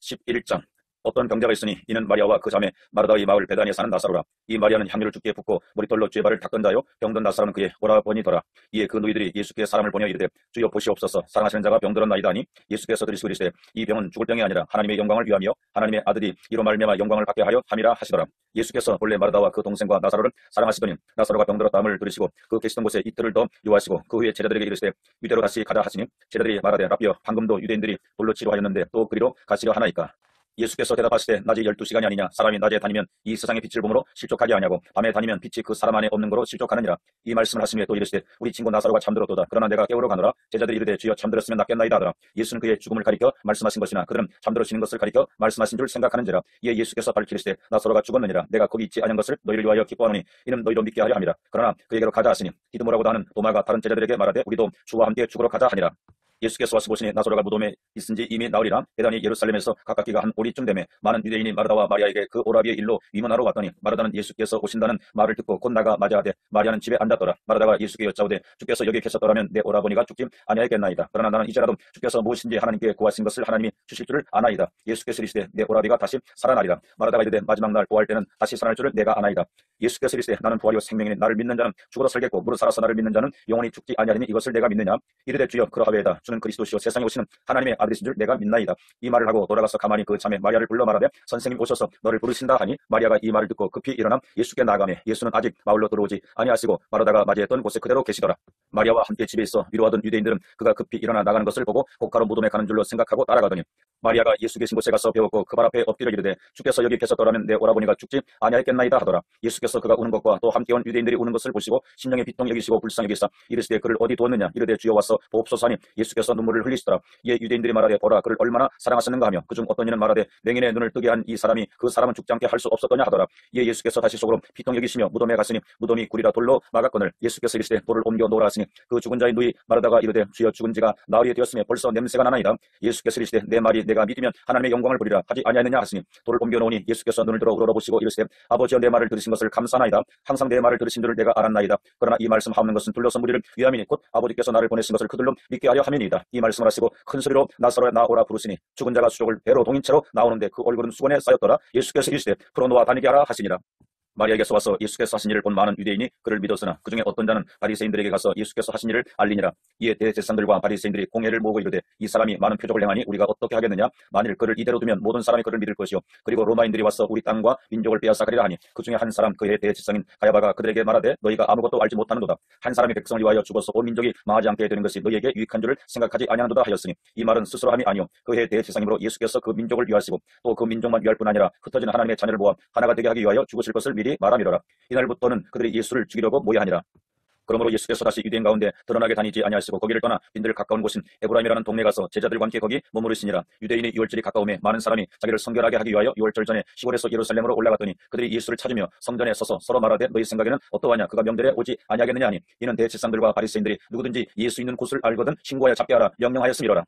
11장 어떤 병자가 있으니 이는 마리아와 그 자매 마르다의 마을 베다니에 사는 나사로라. 이 마리아는 향유를 죽게 붓고 머릿돌로 주의 발을 닦은 자요 병든 나사로는 그의 오라버니더라. 이에 그 누이들이 예수께 사람을 보내어 이르되 주여 보시옵소서 사랑하시는 자가 병들었나이다 하니 예수께서 들으시고 이르시되 이 병은 죽을 병이 아니라 하나님의 영광을 위하며 하나님의 아들이 이로 말미암아 영광을 받게 하려 함이라 하시더라. 예수께서 본래 마르다와 그 동생과 나사로를 사랑하시더니 나사로가 병들었다함을 들으시고 그 계시던 곳에 이틀을 더 요하시고 그 후에 제자들에게 이르시되 유대로 다시 가자 하시니 제자들이 말하되 라비여 방금도 유대인들이 돌로 치려 하였는데 또 그리로 가시려 하나이까? 예수께서 대답하시되 낮이 12시간이 아니냐? 사람이 낮에 다니면 이 세상의 빛을 보므로 실족하게 아니하고 밤에 다니면 빛이 그 사람 안에 없는 거로 실족하느니라. 이 말씀을 하신 후에 또 이르시되 우리 친구 나사로가 잠들었도다. 그러나 내가 깨우러 가노라. 제자들이 이르되 주여 잠들었으면 낫겠나이다 하더라. 예수는 그의 죽음을 가리켜 말씀하신 것이나 그들은 잠들어지는 것을 가리켜 말씀하신 줄 생각하는지라. 이에 예수께서 밝히시되 나사로가 죽었느니라. 내가 거기 있지 아니한 것을 너희를 위하여 기뻐하노니 이는 너희도 믿게 하려 함이라. 그러나 그에게로 가자 하시니 디드모라고도 하는 도마가 다른 제자들에게 말하되 우리도 주와 함께 죽으러 가자 하니라. 예수께서 와서 보시니 나사로가 무덤에 있은지 이미 나으리라. 베다니 예루살렘에서 가깝기가 한 오리쯤 되매 많은 유대인이 마르다와 마리아에게 그 오라비의 일로 위문하러 왔더니 마르다는 예수께서 오신다는 말을 듣고 곧 나가 맞이하되 마리아는 집에 앉았더라. 마르다가 예수께 여짜오되 주께서 여기 계셨더라면 내 오라버니가 죽지 아니하였겠나이다. 그러나 나는 이제라도 주께서 무엇인지 하나님께 구하신 것을 하나님이 주실 줄을 아나이다. 예수께서 이르시되 내 오라비가 다시 살아나리라. 마르다가 이르되 마지막 날 부활 때는 다시 살아날 줄을 내가 아나이다. 예수께서 이르시되 나는 부활이요 생명이니 나를 믿는 자는 죽어도 살겠고 무릇 살아서 나를 믿는 자는 영원히 죽지 아니하리니 이것을 내가 믿느냐? 이르되 주여 그러하외다. 주는 그리스도시요 세상에 오시는 하나님의 아들이신 줄 내가 믿나이다. 이 말을 하고 돌아가서 가만히 그 자매 마리아를 불러 말하되 선생님 오셔서 너를 부르신다 하니 마리아가 이 말을 듣고 급히 일어나 예수께 나아가매 예수는 아직 마을로 들어오지 아니하시고 마르다가 맞이했던 곳에 그대로 계시더라. 마리아와 함께 집에 있어 위로하던 유대인들은 그가 급히 일어나 나가는 것을 보고 곧가로 무덤에 가는 줄로 생각하고 따라가더니 마리아가 예수 계신 곳에 가서 배웠고 그 발 앞에 엎드려 이르되 주께서 여기 계셨더라면 내 오라버니가 죽지 아니하였겠나이다 하더라. 예수께서 그가 우는 것과 또 함께 온 유대인들이 우는 것을 보시고 심령의 비통 여기시고 불쌍히 여기사 이르시되 그를 어디 두었느냐? 이르되 주여 와서 보옵소서 하니 예수께서 눈물을 흘리시더라. 이에 유대인들이 말하되 보라 그를 얼마나 사랑하셨는가 하며 그중 어떤 이는 말하되 맹인의 눈을 뜨게 한 이 사람이 그 사람은 죽지 않게 할 수 없었더냐 하더라. 이에 예수께서 다시 속으로 비통 여기시며 무덤에 갔으니 무덤이 구리라 돌로 막았거늘 예수께서 이르시되 돌을 옮겨 놓으라 하시니 그 죽은 자의 누이 마르다가 이르되 주여 죽은 지가 나흘이 되었으며 벌써 냄새가 나나이다. 예수께서 이르시되 내 말이 내가 믿으면 하나님의 영광을 보리라 하지 아니하느냐 하시니 돌을 옮겨 놓으니 예수께서 눈을 들어 우러러보시고 이르시되 아버지여 내 말을 들으신 것을 감사나이다. 항상 내 말을 들으신 줄을 내가 알았나이다. 그러나 이 말씀 하옵는 것은 둘러서 무리를 위함이니 곧 아버지께서 나를 보내신 것을 그들로 믿게 하려 함이니이다. 이 말씀을 하시고 큰 소리로 나사로야 나오라 부르시니 죽은 자가 수족을 배로 동인 채로 나오는데 그 얼굴은 수건에 쌓였더라. 예수께서 이르시되 풀어놓아 다니게 하라 하시니라. 마리아에게서 와서 예수께서 하신 일을 본 많은 유대인이 그를 믿었으나 그중에 어떤 자는 바리새인들에게 가서 예수께서 하신 일을 알리니라. 이에 대제사장들과 바리새인들이 공회를 모으고 이르되 이 사람이 많은 표적을 행하니 우리가 어떻게 하겠느냐? 만일 그를 이대로 두면 모든 사람이 그를 믿을 것이요 그리고 로마인들이 와서 우리 땅과 민족을 빼앗아 가리라 하니 그중에 한 사람 그의 대제사장인 가야바가 그들에게 말하되 너희가 아무것도 알지 못하는도다. 한 사람이 백성을 위하여 죽어서 온 민족이 망하지 않게 되는 것이 너희에게 유익한 줄을 생각하지 아니하는도다 하였으니 이 말은 스스로 함이 아니요 그의 대제사장이므로 예수께서 그 민족을 위하시고 또 그 민족만 위할 뿐 아니라 흩어진 하나님의 자녀를 모아 하나가 되게 하기 위하여 죽으실 것을 미리 미리 말하미로라. 이날부터는 그들이 예수를 죽이려고 모여하니라. 그러므로 예수께서 다시 유대인 가운데 드러나게 다니지 아니하시고 거기를 떠나 빈들 가까운 곳인 에브라임이라는 동네에 가서 제자들과 함께 거기 머무르시니라. 유대인의 유월절이 가까움에 많은 사람이 자기를 성결하게 하기 위하여 유월절 전에 시골에서 예루살렘으로 올라갔더니 그들이 예수를 찾으며 성전에 서서 서로 말하되 너희 생각에는 어떠하냐? 그가 명절에 오지 아니하겠느냐 하니 이는 대제사장들과 바리새인들이 누구든지 예수 있는 곳을 알거든 신고하여 잡게 하라 명령하였음이로라.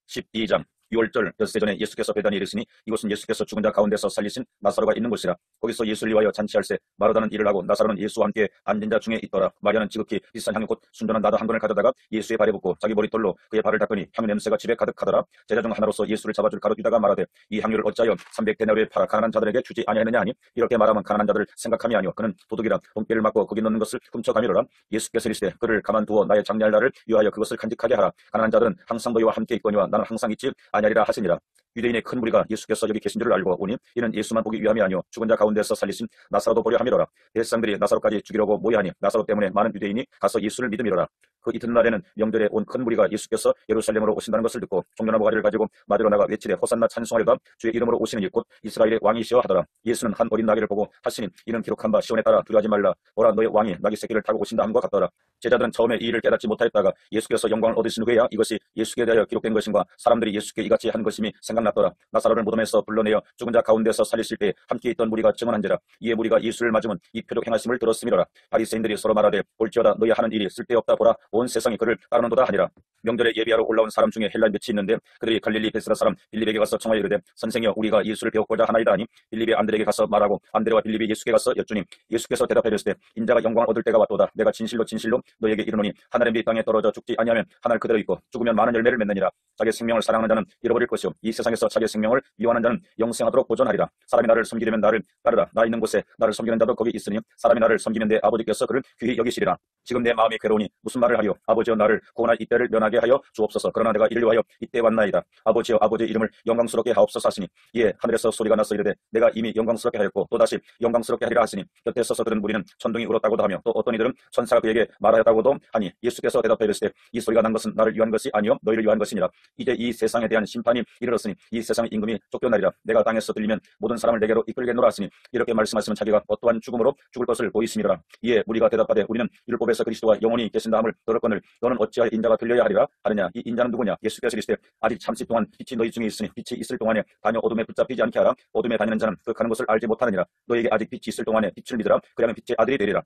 12장 유월절 엿새 전에 예수께서 베다니에 이르시니 이곳은 예수께서 죽은 자 가운데서 살리신 나사로가 있는 곳이라. 거기서 예수를 위하여 잔치할세 마르다는 일을 하고 나사로는 예수와 함께 앉은 자 중에 있더라. 마리아는 지극히 비싼 향유 곧 순전한 나다 한 권을 가져다가 예수의 발에 붓고 자기 머릿돌로 그의 발을 닦으니 향유 냄새가 집에 가득하더라. 제자 중 하나로서 예수를 잡아줄 가룟 유다가 말하되 이 향유를 어찌하여 300데나리오에 팔아 가난한 자들에게 주지 아니하느냐 하니 이렇게 말하면 가난한 자들을 생각함이 아니오 그는 도둑이라 돈배를 맞고 거기 넣는 것을 훔쳐가미로라. 예수께서 이르시되 그를 가만두어 나의 장례할 날을 위하여 그것을 간직하게 하라. 가난한 자들은 항상 너희와 함께 있거니와 나는 항상 있지 아니하리라 하시니라. 유대인의 큰 무리가 예수께서 여기 계신 줄을 알고 오니 이는 예수만 보기 위함이 아니오 죽은 자 가운데서 살리신 나사로도 보려 함이로라. 대제사장들이 나사로까지 죽이려고 모여하니 나사로 때문에 많은 유대인이 가서 예수를 믿음이로라. 그 이튿날에는 명절에 온 큰 무리가 예수께서 예루살렘으로 오신다는 것을 듣고 종려나무 가지를 가지고 맞으러 나가 외치되 호산나 찬송하려다 주의 이름으로 오시는 이 곧 이스라엘의 왕이시여 하더라. 예수는 한 어린 나귀를 보고 하시니 이는 기록한 바 시온에 따라 두려워하지 말라 보라 너의 왕이 나귀 새끼를 타고 오신다 함과 같더라. 제자들은 처음에 이 일을 깨닫지 못하였다가 예수께서 영광을 얻으신 후에야 이것이 예수께 대하여 기록된 것인가 사람들이 예수께 이같이 한 것임이 생각났더라. 나사로를 무덤에서 불러내어 죽은 자 가운데서 살리실 때 함께 있던 무리가 증언한지라. 이에 무리가 예수를 맞으면 이 표적 행하심을 들었음이로라. 바리새인들이 서로 말하되 볼지어다 너희 하는 일이 쓸데없다 보라 온 세상이 그를 따르는도다 하니라. 명절에 예비하러 올라온 사람 중에 헬라 몇이 있는데 그들이 갈릴리 베스라 사람 빌립에게 가서 청하여 이르되 선생이여 우리가 예수를 배웠고자 하나이다 하니 빌립이 안드레에게 가서 말하고 안드레와 빌립이 예수께 가서 여쭈니 예수께서 대답하여 이르시되 인자가 영광을 얻을 때가 왔도다. 내가 진실로 진실로 너에게 이르노니 하늘의 빛 땅에 떨어져 죽지 아니하면 하늘 그대로 있고 죽으면 많은 열매를 맺느니라. 자기의 생명을 사랑하는 자는 잃어버릴 것이요 이 세상에서 자기의 생명을 미워하는 자는 영생하도록 보존하리라. 사람이 나를 섬기려면 나를 따르라. 나 있는 곳에 나를 섬기는 자도 거기 있으니 사람이 나를 섬기면 내 아버지께서 그를 귀히 여기시리라. 지금 내 마음이 괴로우니 무슨 말을 하리요? 아버지여 나를 구원할 이때를 면하게 하여 주옵소서. 그러나 내가 이를 위하여 이때 왔나이다. 아버지여 아버지의 이름을 영광스럽게 하옵소서 하시니 이에 하늘에서 소리가 나서 이르되 내가 이미 영광스럽게 하였고 또다시 영광스럽게 하리라 하시니 곁에 서서 들은 무리는 천둥이 울었다고도 하며 또 어떤 이들은 천사가 그에게 말하였다고도 하니 예수께서 대답하여 이르시되 이 소리가 난 것은 나를 위한 것이 아니요 너희를 위한 것이니라. 이제 이 세상에 대한 심판이 이르렀으니 이 세상의 임금이 쫓겨나리라. 내가 땅에서 들리면 모든 사람을 내게로 이끌겠노라 하시니 이렇게 말씀하시면 자기가 어떠한 죽음으로 죽을 것을 보이심이라. 이에 우리가 대답하되 우리는 율법에서 그리스도가 영원히 계신다함을 들었거늘 너는 어찌하여 인자가 들려야 하리라 하느냐. 이 인자는 누구냐? 예수께서 이르시되 아직 잠시 동안 빛이 너희 중에 있으니 빛이 있을 동안에 다녀 어둠에 붙잡히지 않게 하라. 어둠에 다니는 자는 그 가는 것을 알지 못하느니라. 너에게 아직 빛이 있을 동안에 빛을 믿으라. 그러면 빛의 아들이 되리라.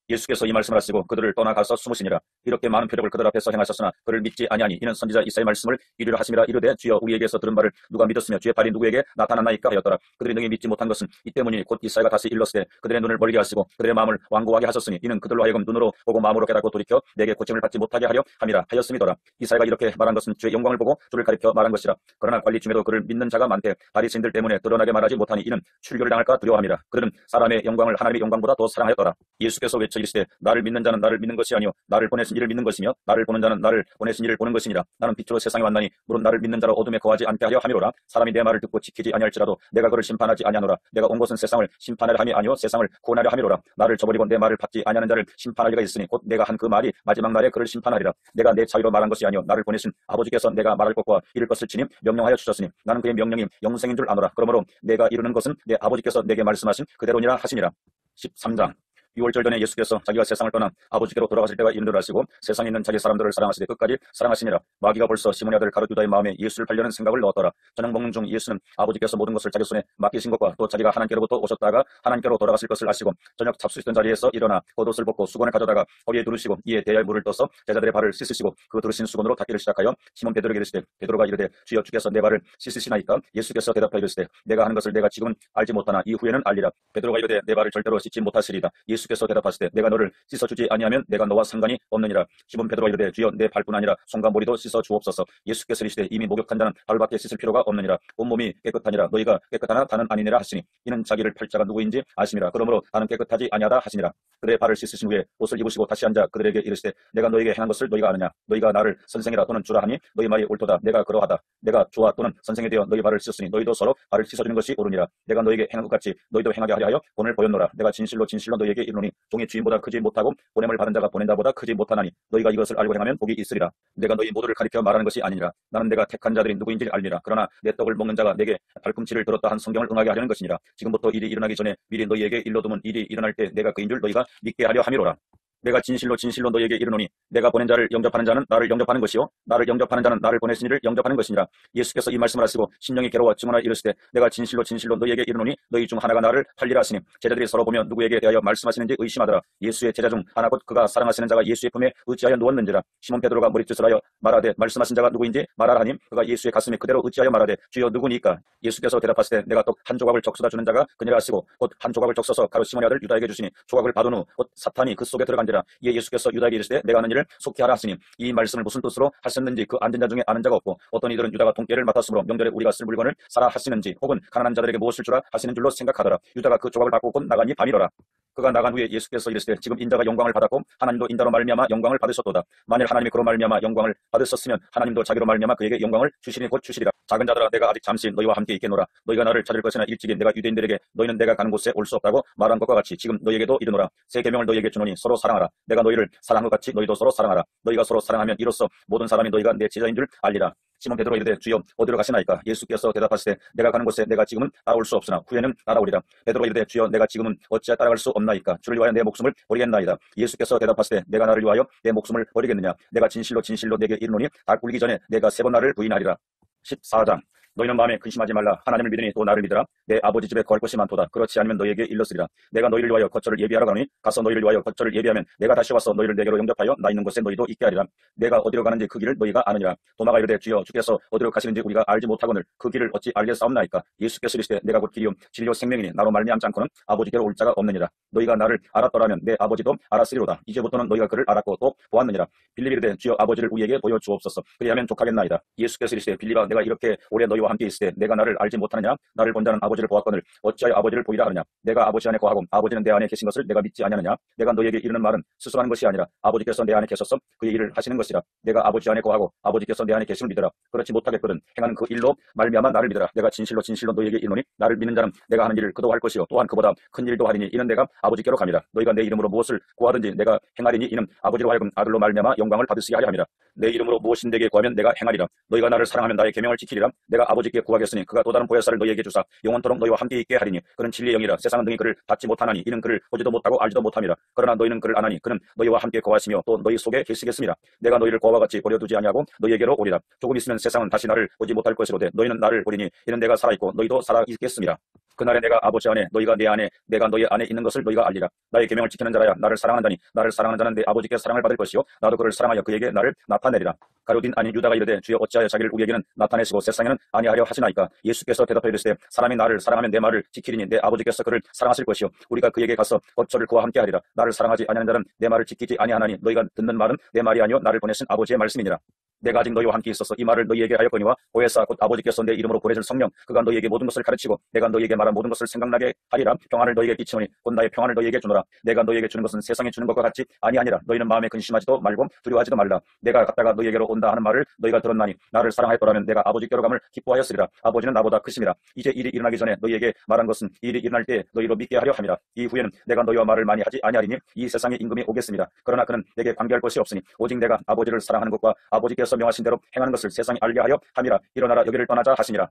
예수께서 이 말씀을 하시고 그들을 떠나가서 숨으시니라. 이렇게 많은 표적을 그들 앞에서 행하셨으나 그를 믿지 아니하니 이는 선지자 이사야의 말씀을 이루려 하심이라. 이르되 주여 우리에게서 들은 바를 누가 믿었으며 주의 발이 누구에게 나타났나이까 하였더라. 그들이 능히 믿지 못한 것은 이 때문이니 곧 이사야가 다시 일렀을 때 그들의 눈을 멀게 하시고 그들의 마음을 완고하게 하셨으니 이는 그들로 하여금 눈으로 보고 마음으로 깨닫고 돌이켜 내게 고침을 받지 못하게 하려 함이라 하였음이더라. 이사야가 이렇게 말한 것은 주의 영광을 보고 주를 가리켜 말한 것이라. 그러나 관리 중에도 그를 믿는 자가 많되 바리새인들 때문에 드러나게 말하지 못하니 이는 출교를 당할까 두려워함이라. 그들은 사람의 영광을 하나님의 영광보다 더 사랑하였더라. 예수께서 외쳐 이르시되 나를 믿는 자는 나를 믿는 것이 아니요 나를 보내신 이를 믿는 것이며 나를 보는 자는 나를 보내신 이를 보는 것이니라. 나는 빛으로 세상에 왔나니 물론 나를 믿는 자로 어둠에 거하지 않게 하려 함이로라. 사람이 내 말을 듣고 지키지 아니할지라도 내가 그를 심판하지 아니하노라. 내가 온 것은 세상을 심판하려 함이 아니요 세상을 구원하려 함이로라. 나를 저버리고 내 말을 받지 아니하는 자를 심판할 리가 있으니 곧 내가 한 그 말이 마지막 날에 그를 심판하리라. 내가 내 자유로 말한 것이 아니요 나를 보내신 아버지께서 내가 말할 것과 이룰 것을 치니 명령하여 주셨으니 나는 그의 명령이 영생인 줄 아노라. 그러므로 내가 이루는 것은 내 아버지께서 내게 말씀하신 그대로니라 하시니라. 13장 유월절 전에 예수께서 자기가 세상을 떠나 아버지께로 돌아가실 때가 이른 줄 아시고 세상에 있는 자기 사람들을 사랑하시되 끝까지 사랑하시니라. 마귀가 벌써 시몬의 아들 가룟 유다의 마음에 예수를 팔려는 생각을 넣었더라. 저녁 먹는 중 예수는 아버지께서 모든 것을 자기 손에 맡기신 것과 또 자기가 하나님께로부터 오셨다가 하나님께로 돌아가실 것을 아시고 저녁 잡수시던 자리에서 일어나 겉옷을 벗고 수건을 가져다가 허리에 두르시고 이에 대야에 물을 떠서 제자들의 발을 씻으시고 그 두르신 수건으로 닦기를 시작하여 시몬 베드로에게 이르시되 베드로가 이르되 주여 주께서 내 발을 씻으시나이까? 예수께서 대답하여 이르시되 내가 하는 것을 내가 지금은 알지 못하나 이후에는 알리라. 베드로가 이르되 내 발을 절대로 씻지 못하시리다. 예수께서 대답하시되 내가 너를 씻어주지 아니하면 내가 너와 상관이 없느니라. 시몬 베드로가 이르되 주여 내 발뿐 아니라 손과 머리도 씻어 주옵소서. 예수께서 이르시되 이미 목욕한 자는 발밖에 씻을 필요가 없느니라. 온몸이 깨끗하니라. 너희가 깨끗하나 다는 아니니라 하시니 이는 자기를 팔 자가 누구인지 아심이라. 그러므로 나는 깨끗하지 아니하다 하시니라. 그들의 발을 씻으신 후에 옷을 입으시고 다시 앉아 그들에게 이르시되 내가 너희에게 행한 것을 너희가 아느냐? 너희가 나를 선생이라 또는 주라 하니 너희 말이 옳도다. 내가 그러하다. 내가 주와 또는 선생이 되어 너희 발을 씻으니 너희도 서로 발을 씻어주는 것이 옳으니라. 내가 너희에게 행한 것 같이 너희도 행하게 하려 하여 본을 보였노라. 내가 진실로 진실로 너희에게 이르노니 이르노니 종이 주인보다 크지 못하고 보냄을 받은 자가 보낸 자보다 크지 못하나니 너희가 이것을 알고 행하면 복이 있으리라. 내가 너희 모두를 가리켜 말하는 것이 아니니라. 나는 내가 택한 자들이 누구인지 알리라. 그러나 내 떡을 먹는 자가 내게 발꿈치를 들었다 한 성경을 응하게 하려는 것이니라. 지금부터 일이 일어나기 전에 미리 너희에게 일러두면 일이 일어날 때 내가 그인 줄 너희가 믿게 하려 함이로라. 내가 진실로 진실로 너희에게 이르노니 내가 보낸 자를 영접하는 자는 나를 영접하는 것이요 나를 영접하는 자는 나를 보내신 이를 영접하는 것이니라. 예수께서 이 말씀을 하시고 심령이 괴로워 증언하여 이르시되 내가 진실로 진실로 너희에게 이르노니 너희 중 하나가 나를 팔리라 하시니 제자들이 서로 보며 누구에게 대하여 말씀하시는지 의심하더라. 예수의 제자 중 하나 곧 그가 사랑하시는 자가 예수의 품에 어찌하여 누웠는지라. 시몬 베드로가 머리뜻을 하여 말하되 말씀하신 자가 누구인지 말하라 하니 그가 예수의 가슴에 그대로 어찌하여 말하되 주여 누구니까. 예수께서 대답하시되 내가 떡 한 조각을 적수다 주는 자가 그니라 하시고 곧 한 조각을 적셔서 가룟 시몬의 아들 유다에게 주시니 조각을 받은 후 곧 사탄이 그 속에 들어간지라. 이에 예수께서 유다에게 이르시되 내가 하는 일을 속히 하라 하시니 이 말씀을 무슨 뜻으로 하셨는지 그 앉은 자 중에 아는 자가 없고 어떤 이들은 유다가 통계를 맡았으므로 명절에 우리가 쓸 물건을 사라 하시는지 혹은 가난한 자들에게 무엇을 주라 하시는 줄로 생각하더라. 유다가 그 조각을 받고 곧 나가니 밤이로라. 그가 나간 후에 예수께서 이르시되 지금 인자가 영광을 받았고 하나님도 인자로 말미암아 영광을 받으셨도다. 만일 하나님이 그로 말미암아 영광을 받으셨으면 하나님도 자기로 말미암아 그에게 영광을 주시니 곧 주시리라. 작은 자들아 내가 아직 잠시 너희와 함께 있겠노라. 너희가 나를 찾을 것이나 일찍이 내가 유대인들에게 너희는 내가 가는 곳에 올 수 없다고 말한 것과 같이 지금 너희에게도 이르노라. 새 계명을 너희에게 주노니 서로 사랑하라. 내가 너희를 사랑한 것 같이 너희도 서로 사랑하라. 너희가 서로 사랑하면 이로써 모든 사람이 너희가 내 제자인 줄 알리라. 시몬 베드로 이르되 주여 어디로 가시나이까. 예수께서 대답하시되 내가 가는 곳에 내가 지금은 따라올 수 없으나 후에는 따라오리라. 베드로 이르되 주여 내가 지금은 어찌하여 따라갈 수 없나이까. 주를 위하여 내 목숨을 버리겠나이다. 예수께서 대답하시되 내가 나를 위하여 내 목숨을 버리겠느냐. 내가 진실로 진실로 내게 이르노니 닭 울기 전에 내가 3번 나를 부인하리라. 14장. 너희는 마음에 근심하지 말라. 하나님을 믿으니 또 나를 믿으라. 내 아버지 집에 거할 것이 많도다. 그렇지 않으면 너희에게 일렀으리라. 내가 너희를 위하여 거처를 예비하러 가노니 가서 너희를 위하여 거처를 예비하면 내가 다시 와서 너희를 내게로 영접하여 나 있는 곳에 너희도 있게 하리라. 내가 어디로 가는지 그 길을 너희가 아느니라. 도마가 이르되 주여 주께서 어디로 가시는지 우리가 알지 못하거늘 그 길을 어찌 알겠사옵나이까. 예수께서 이르시되 내가 곧 길이요 진리요 생명이니 나로 말미암지 않고는 아버지께로 올 자가 없느니라. 너희가 나를 알았더라면 내 아버지도 알았으리로다. 이제부터는 너희가 그를 알았고 또 보았느니라. 빌립이 이르되 주여 아버지를 우리에게 보여 주옵소서. 그리하면 족하겠나이다. 예수께서 이르시되 빌립아 내가 이렇게 오래 너희와 함께 있으되 내가 나를 알지 못하느냐. 나를 본 자는 아버지를 보았거늘 어찌하여 아버지를 보이라 하느냐. 내가 아버지 안에 거하고 아버지는 내 안에 계신 것을 내가 믿지 아니하느냐. 내가 너희에게 이르는 말은 스스로 하는 것이 아니라 아버지께서 내 안에 계셔서 그의 일을 하시는 것이라. 내가 아버지 안에 거하고 아버지께서 내 안에 계심을 믿으라. 그렇지 못하겠거든 행하는 그 일로 말미암아 나를 믿으라. 내가 진실로 진실로 너희에게 이르노니 나를 믿는 자는 내가 하는 일을 그도 할 것이요 또한 그보다 큰 일도 하리니 이는 내가 아버지께로 감이라. 너희가 내 이름으로 무엇을 구하든지 내가 행하리니 이는 아버지로 하여금 아들로 말미암아 영광을 받으시게 하려 함이라. 내 이름으로 무엇인 내게 구하면 내가 행하리라. 너희가 나를 사랑하면 나의 계명을 지키리라. 내가 아버지께 구하겠으니 그가 또 다른 보혜사를 너희에게 주사 영원토록 너희와 함께 있게 하리니 그는 진리의 영이라. 세상은 능히 그를 받지 못하나니 이는 그를 보지도 못하고 알지도 못함이라. 그러나 너희는 그를 아나니 그는 너희와 함께 거하시며 또 너희 속에 계시겠습니다. 내가 너희를 고아와 같이 버려두지 아니하고 너희에게로 오리라. 조금 있으면 세상은 다시 나를 보지 못할 것이로되 너희는 나를 보리니 이는 내가 살아있고 너희도 살아있겠습니다. 그날에 내가 아버지 안에 너희가 내 안에 내가 너희 안에 있는 것을 너희가 알리라. 나의 계명을 지키는 자라야 나를 사랑한다니 나를 사랑하는 자는 내 아버지께 사랑을 받을 것이요 나도 그를 사랑하여 그에게 나를 나타내리라. 가룟 아닌 유다가 이르되 주여 어찌하여 자기를 우리에게는 나타내시고 세상에는 아니하려 하시나이까. 예수께서 대답하여 이르시되 사람이 나를 사랑하면 내 말을 지키리니 내 아버지께서 그를 사랑하실 것이요 우리가 그에게 가서 거처를 그와 함께 하리라. 나를 사랑하지 아니하는 자는 내 말을 지키지 아니하나니 너희가 듣는 말은 내 말이 아니요 나를 보내신 아버지의 말씀이니라. 내가 아직 너희와 함께 있어서 이 말을 너희에게 하였거니와 보혜사 곧 아버지께서 내 이름으로 보내실 성령 그가 너희에게 모든 것을 가르치고 내가 너희에게 말한 모든 것을 생각나게 하리라. 평안을 너희에게 끼치오니 곧 나의 평안을 너희에게 주노라. 내가 너희에게 주는 것은 세상에 주는 것과 같이 아니하니라. 너희는 마음에 근심하지도 말고 두려워하지도 말라. 내가 갔다가 너희에게로 온다 하는 말을 너희가 들었나니 나를 사랑하였더라면 내가 아버지께로 감을 기뻐하였으리라. 아버지는 나보다 크심이라. 이제 일이 일어나기 전에 너희에게 말한 것은 일이 일어날 때 너희로 믿게 하려 함이라. 이후에는 내가 너희와 말을 많이 하지 아니하리니 이 세상의 임금이 오겠습니다. 그러나 그는 내게 관계할 것이 없으니 오직 내가 아버지를 사랑하는 것과 아버지께서 명하신 대로 행하는 것을 세상에 알게 하려 함이라. 일어나라 여기를 떠나자 하시니라.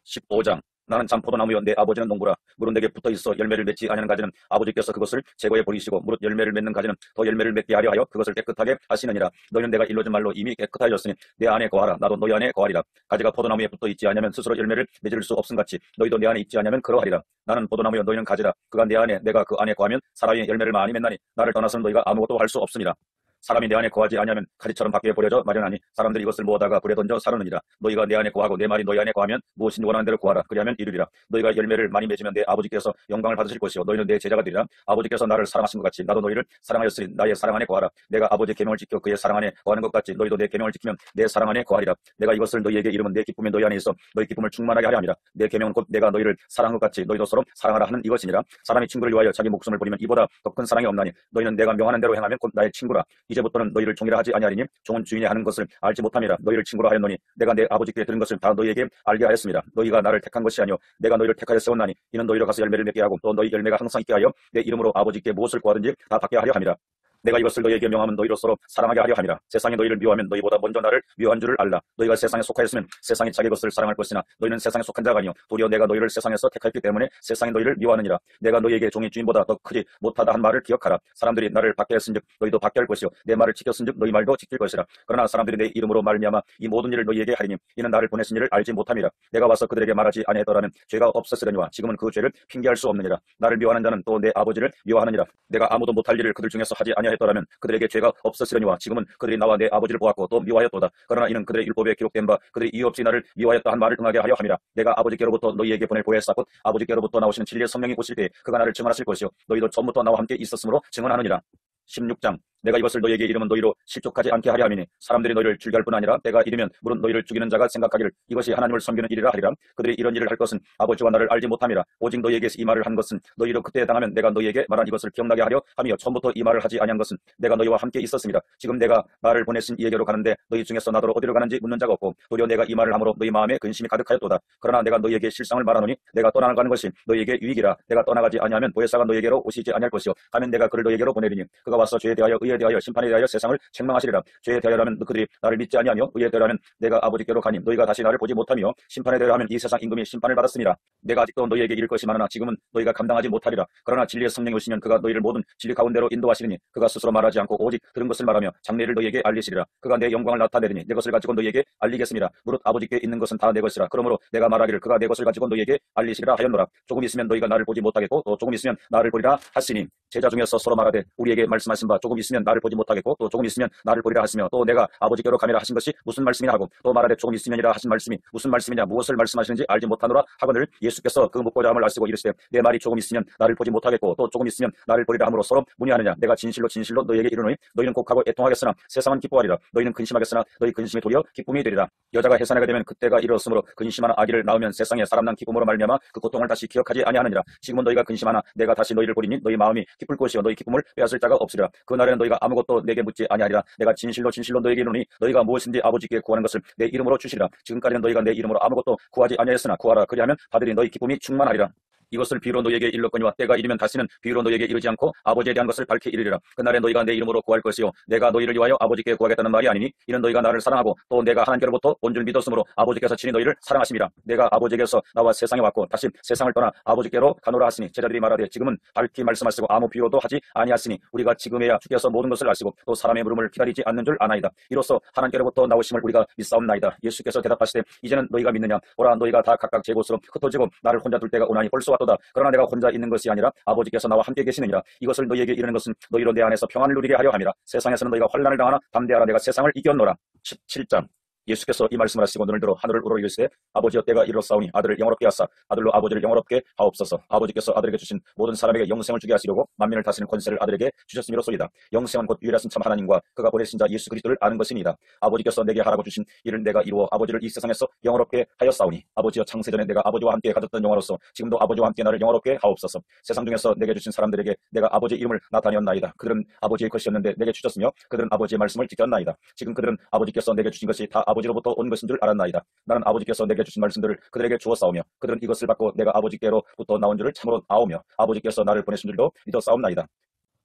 15장. 나는 참 포도나무여 내 아버지는 농부라. 무릇 내게 붙어있어 열매를 맺지 아니하는 가지는 아버지께서 그것을 제거해 버리시고 무릇 열매를 맺는 가지는 더 열매를 맺게 하려 하여 그것을 깨끗하게 하시느니라. 너희는 내가 일러준 말로 이미 깨끗하여졌으니 내 안에 거하라. 나도 너희 안에 거하리라. 가지가 포도나무에 붙어있지 아니하면 스스로 열매를 맺을 수 없음같이 너희도 내 안에 있지 아니하면 그러하리라. 나는 포도나무여 너희는 가지라. 그가 내 안에 내가 그 안에 거하면 사람이 열매를 많이 맺나니 나를 떠나서는 너희가 아무것도 할 수 없습니다. 사람이 내 안에 거하지 아니하면 가지처럼 밖에 버려져 마련하니 사람들이 이것을 모아다가 불에 던져 사르느니라. 너희가 내 안에 거하고 내 말이 너희 안에 거하면 무엇인지 원하는 대로 구하라. 그리하면 이루리라. 너희가 열매를 많이 맺으면 내 아버지께서 영광을 받으실 것이요 너희는 내 제자가 되리라. 아버지께서 나를 사랑하신 것 같이 나도 너희를 사랑하였으니 나의 사랑 안에 거하라. 내가 아버지의 계명을 지켜 그의 사랑 안에 거하는 것 같이 너희도 내 계명을 지키면 내 사랑 안에 거하리라. 내가 이것을 너희에게 이르면 내 기쁨이 너희 안에 있어 너희 기쁨을 충만하게 하려 함이라. 내 계명은 곧 내가 너희를 사랑한 것 같이 너희도 서로 사랑하라 하는 이것이니라. 사람이 친구를 위하여 자기 목숨을 버리면 이보다 더 큰 사랑이 없나니 너희는 내가 명하는 대로 행하면 곧 나의 친구라. 이제부터는 너희를 종이라 하지 아니하리니 종은 주인이 하는 것을 알지 못함이라. 너희를 친구라 하였노니 내가 내 아버지 귀에 들은 것을 다 너희에게 알게 하였습니다. 너희가 나를 택한 것이 아니요 내가 너희를 택하여 세웠나니 이는 너희로 가서 열매를 맺게 하고 또 너희 열매가 항상 있게 하여 내 이름으로 아버지께 무엇을 구하든지 다 받게 하려 함이라. 내가 이것을 너희에게 명하면 너희로 서로 사랑하게 하려 함이라. 세상이 너희를 미워하면 너희보다 먼저 나를 미워한 줄을 알라. 너희가 세상에 속하였으면 세상이 자기 것을 사랑할 것이나 너희는 세상에 속한 자가 아니요 도리어 내가 너희를 세상에서 택했기 때문에 세상이 너희를 미워하느니라. 내가 너희에게 종이 주인보다 더 크지 못하다 한 말을 기억하라. 사람들이 나를 받게 했은즉 너희도 받게 할 것이요 내 말을 지켰은즉 너희 말도 지킬 것이라. 그러나 사람들이 내 이름으로 말미암아 이 모든 일을 너희에게 하리니 이는 나를 보내신 일을 알지 못함이라. 내가 와서 그들에게 말하지 아니하더라면 죄가 없었으려니와 지금은 그 죄를 핑계할 수 없느니라. 나를 미워하는 자는 또 내 아버지를 미워하느니라. 내가 아무도 못할 일을 그들 중에서 하지 아니하였더라면 그들에게 죄가 없었으려니와 지금은 그들이 나와 내 아버지를 보았고 또 미워하였도다. 그러나 이는 그들의 율법에 기록된 바 그들이 이유 없이 나를 미워하였다 한 말을 응하게 하려 함이라. 내가 아버지께로부터 너희에게 보낼 보혜사 곧 아버지께로부터 나오시는 진리의 성령이 오실 때에 그가 나를 증언하실 것이요 너희도 전부터 나와 함께 있었으므로 증언하느니라. 16장 내가 이것을 너희에게 이르면 너희로 실족하지 않게 하려 함이니 사람들이 너희를 즐겨할 뿐 아니라 때가 이르면 물은 너희를 죽이는 자가 생각하기를 이것이 하나님을 섬기는 일이라 하리라. 그들이 이런 일을 할 것은 아버지와 나를 알지 못함이라. 오직 너희에게서 이 말을 한 것은 너희로 그때에 당하면 내가 너희에게 말한 이것을 기억나게 하려 함이요 처음부터 이 말을 하지 아니한 것은 내가 너희와 함께 있었습니다. 지금 내가 나를 보내신 이에게로 가는데 너희 중에서 나더러 어디로 가는지 묻는 자가 없고 도리어 내가 이 말을 함으로 너희 마음에 근심이 가득하였도다. 그러나 내가 너희에게 실상을 말하노니 내가 떠나가는 것이 너희에게 유익이라. 내가 떠나가지 아니하면 보혜사가 너희에게로 오시지 아니할 것이요 하면 내가 그를 너희에게로 보내리니 그가 와서 죄에 대하여 의에 대하여 심판에 대하여 세상을 책망하시리라. 죄에 대하여라면 그들이 나를 믿지 아니하며 의에 대하여라면 내가 아버지께로 가니 너희가 다시 나를 보지 못하며 심판에 대하여라면 이 세상 임금이 심판을 받았습니다. 내가 아직도 너희에게 이를 것이 많으나 지금은 너희가 감당하지 못하리라. 그러나 진리의 성령이 오시면 그가 너희를 모든 진리 가운데로 인도하시리니 그가 스스로 말하지 않고 오직 들은 것을 말하며 장래를 너희에게 알리시리라. 그가 내 영광을 나타내리니 내 것을 가지고 너희에게 알리겠습니다. 무릇 아버지께 있는 것은 다 내 것이라. 그러므로 내가 말하기를 그가 내 것을 가지고 너희에게 알리시리라 하였노라. 조금 있으면 너희가 나를 보지 못하겠고 또 조금 있으면 나를 보리라 하시니 제자 중에서 서로 말하되 우리에게 말씀하신 바 조금 있으면 나를 보지 못하겠고 또 조금 있으면 나를 보리라 하시며 또 내가 아버지께로 가미라 하신 것이 무슨 말씀이냐 하고 또 말하되 조금 있으면이라 하신 말씀이 무슨 말씀이냐 무엇을 말씀하시는지 알지 못하노라 하거늘 예수께서 그 묻고자 함을 아시고 이르시되 내 말이 조금 있으면 나를 보지 못하겠고 또 조금 있으면 나를 보리라 함으로 서로 문의하느냐. 내가 진실로 진실로 너희에게 이르노니 너희는 곡하고 애통하겠으나 세상은 기뻐하리라. 너희는 근심하겠으나 너희 근심이 도리어 기쁨이 되리라. 여자가 해산하게 되면 그때가 이르렀으므로 근심하는 아기를 낳으면 세상에 사람 난 기쁨으로 말미암아 그 고통을 다시 기억하지 아니하느니라. 지금은 너희가 근심하나 내가 다시 너희를 보리니 너희 마음이 기쁠 것이요 너희 기쁨을 빼앗을 자가 없으리라. 그 날에는 너희가 아무것도 내게 묻지 아니하리라. 내가 진실로 진실로 너희에게 이르노니 너희가 무엇인지 아버지께 구하는 것을 내 이름으로 주시리라. 지금까지는 너희가 내 이름으로 아무것도 구하지 아니하였으나 구하라. 그리하면 받으리. 너희 기쁨이 충만하리라. 이것을 비유로 너희에게 일렀거니와 때가 이르면 다시는 비유로 너희에게 이르지 않고 아버지에 대한 것을 밝히 이르리라. 그날에 너희가 내 이름으로 구할 것이요 내가 너희를 위하여 아버지께 구하겠다는 말이 아니니 이는 너희가 나를 사랑하고 또 내가 하나님께로부터 온 줄 믿었으므로 아버지께서 친히 너희를 사랑하심이라. 내가 아버지께서 나와 세상에 왔고 다시 세상을 떠나 아버지께로 가노라 하시니 제자들이 말하되 지금은 밝히 말씀하시고 아무 비유도 하지 아니하시니 우리가 지금에야 주께서 모든 것을 아시고 또 사람의 물음을 기다리지 않는 줄 아나이다. 이로써 하나님께로부터 나오심을 우리가 믿사옵나이다. 예수께서 대답하시되 이제는 너희가 믿느냐. 오라 너희가 다 각각 제 곳으로 흩어지고 나를 혼자 둘 때가 오나니 벌써 왔도다. 그러나 내가 혼자 있는 것이 아니라 아버지께서 나와 함께 계시느니라. 이것을 너희에게 이르는 것은 너희로 내 안에서 평안을 누리게 하려 함이라. 세상에서는 너희가 환난을 당하나 담대하라. 내가 세상을 이겼노라. 17장 예수께서 이 말씀을 하시고 눈을 들어 하늘을 우러러 이르시되 아버지여 때가 이르렀사오니 아들을 영원롭게 하사 아들로 아버지를 영원롭게 하옵소서. 아버지께서 아들에게 주신 모든 사람에게 영생을 주게 하시려고 만민을 다스리는 권세를 아들에게 주셨음이로소이다. 영생은 곧 유일하신 참 하나님과 그가 보내신 자 예수 그리스도를 아는 것이니이다. 아버지께서 내게 하라고 주신 일을 내가 이루어 아버지를 이 세상에서 영원롭게 하였사오니 아버지여 창세전에 내가 아버지와 함께 가졌던 영화로서 지금도 아버지와 함께 나를 영원롭게 하옵소서. 세상 중에서 내게 주신 사람들에게 내가 아버지의 이름을 나타내었나이다. 그들은 아버지의 것이었는데 내게 주셨으며 그들은 아버지의 말씀을 지켰나이다. 지금 그들은 아버지께서 내게 주신 것이 다 아버지로부터 온 것인 줄 알았나이다. 나는 아버지께서 내게 주신 말씀들을 그들에게 주었사오며 그들은 이것을 받고 내가 아버지께로부터 나온 줄을 참으로 아오며 아버지께서 나를 보내신 줄도 믿었사옵나이다.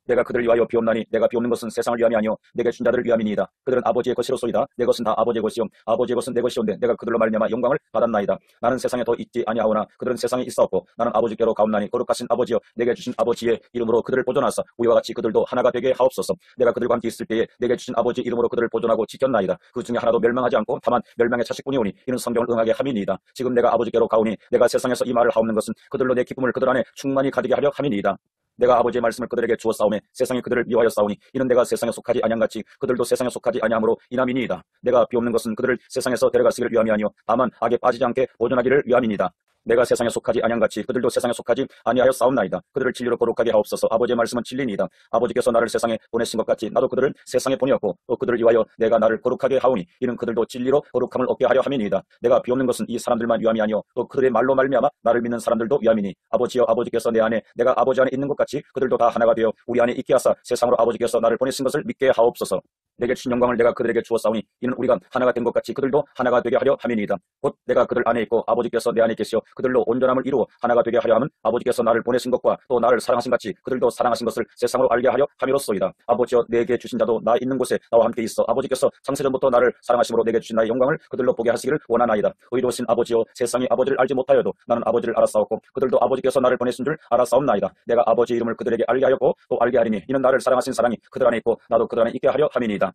내가 그들을 위하여 비옵나니 내가 비옵는 것은 세상을 위함이 아니요 내게 준 자들을 위함이니이다. 그들은 아버지의 것이로소이다. 내 것은 다 아버지의 것이요 아버지의 것은 내 것이온데 내가 그들로 말미암아 영광을 받았나이다. 나는 세상에 더 있지 아니하오나 그들은 세상에 있사옵고 나는 아버지께로 가옵나니 거룩하신 아버지여 내게 주신 아버지의 이름으로 그들을 보존하사 우리와 같이 그들도 하나가 되게 하옵소서. 내가 그들과 함께 있을 때에 내게 주신 아버지 이름으로 그들을 보존하고 지켰나이다. 그 중에 하나도 멸망하지 않고 다만 멸망의 자식뿐이오니 이는 성경을 응하게 함이니이다. 지금 내가 아버지께로 가오니 내가 세상에서 이 말을 하옵는 것은 그들로 내 기쁨을 그들 안에 충만히 가지게 하려 함이니이다. 내가 아버지의 말씀을 그들에게 주었사오매 세상이 그들을 미워하여 싸우니 이는 내가 세상에 속하지 아니한같이 그들도 세상에 속하지 아니하므로 이남이니이다. 내가 비옵는 것은 그들을 세상에서 데려가시기를 위함이 아니요 다만 악에 빠지지 않게 보존하기를 위함이니이다. 내가 세상에 속하지 아니한같이 그들도 세상에 속하지 아니하여 싸움나이다. 그들을 진리로 거룩하게 하옵소서. 아버지의 말씀은 진리니이다. 아버지께서 나를 세상에 보내신 것 같이 나도 그들을 세상에 보내었고 또 그들을 위하여 내가 나를 거룩하게 하오니 이는 그들도 진리로 거룩함을 얻게 하려 함이니이다. 내가 비옵는 것은 이 사람들만 위함이 아니요 또 그들의 말로 말미암아 나를 믿는 사람들도 위함이니 아버지여 아버지께서 내 안에 내가 아버지 안에 있는 것 같이 그들도 다 하나가 되어 우리 안에 있게 하사 세상으로 아버지께서 나를 보내신 것을 믿게 하옵소서. 내게 주신 영광을 내가 그들에게 주었사오니 이는 우리가 하나가 된 것 같이 그들도 하나가 되게 하려 함이니이다. 곧 내가 그들 안에 있고 아버지께서 내 안에 계시어 그들로 온전함을 이루어 하나가 되게 하려 함은 아버지께서 나를 보내신 것과 또 나를 사랑하신 같이 그들도 사랑하신 것을 세상으로 알게 하려 함이로소이다. 아버지여 내게 주신 자도 나 있는 곳에 나와 함께 있어 아버지께서 창세전부터 나를 사랑하심으로 내게 주신 나의 영광을 그들로 보게 하시기를 원하나이다. 의로우신 아버지여 세상이 아버지를 알지 못하여도 나는 아버지를 알았사옵고 그들도 아버지께서 나를 보내신 줄 알았사옵나이다. 내가 아버지 이름을 그들에게 알게 하였고 또 알게 하리니 이는 나를 사랑하신 사랑이 그들 안에 있고 나도 그들 안에 있게 하려 함이니이다.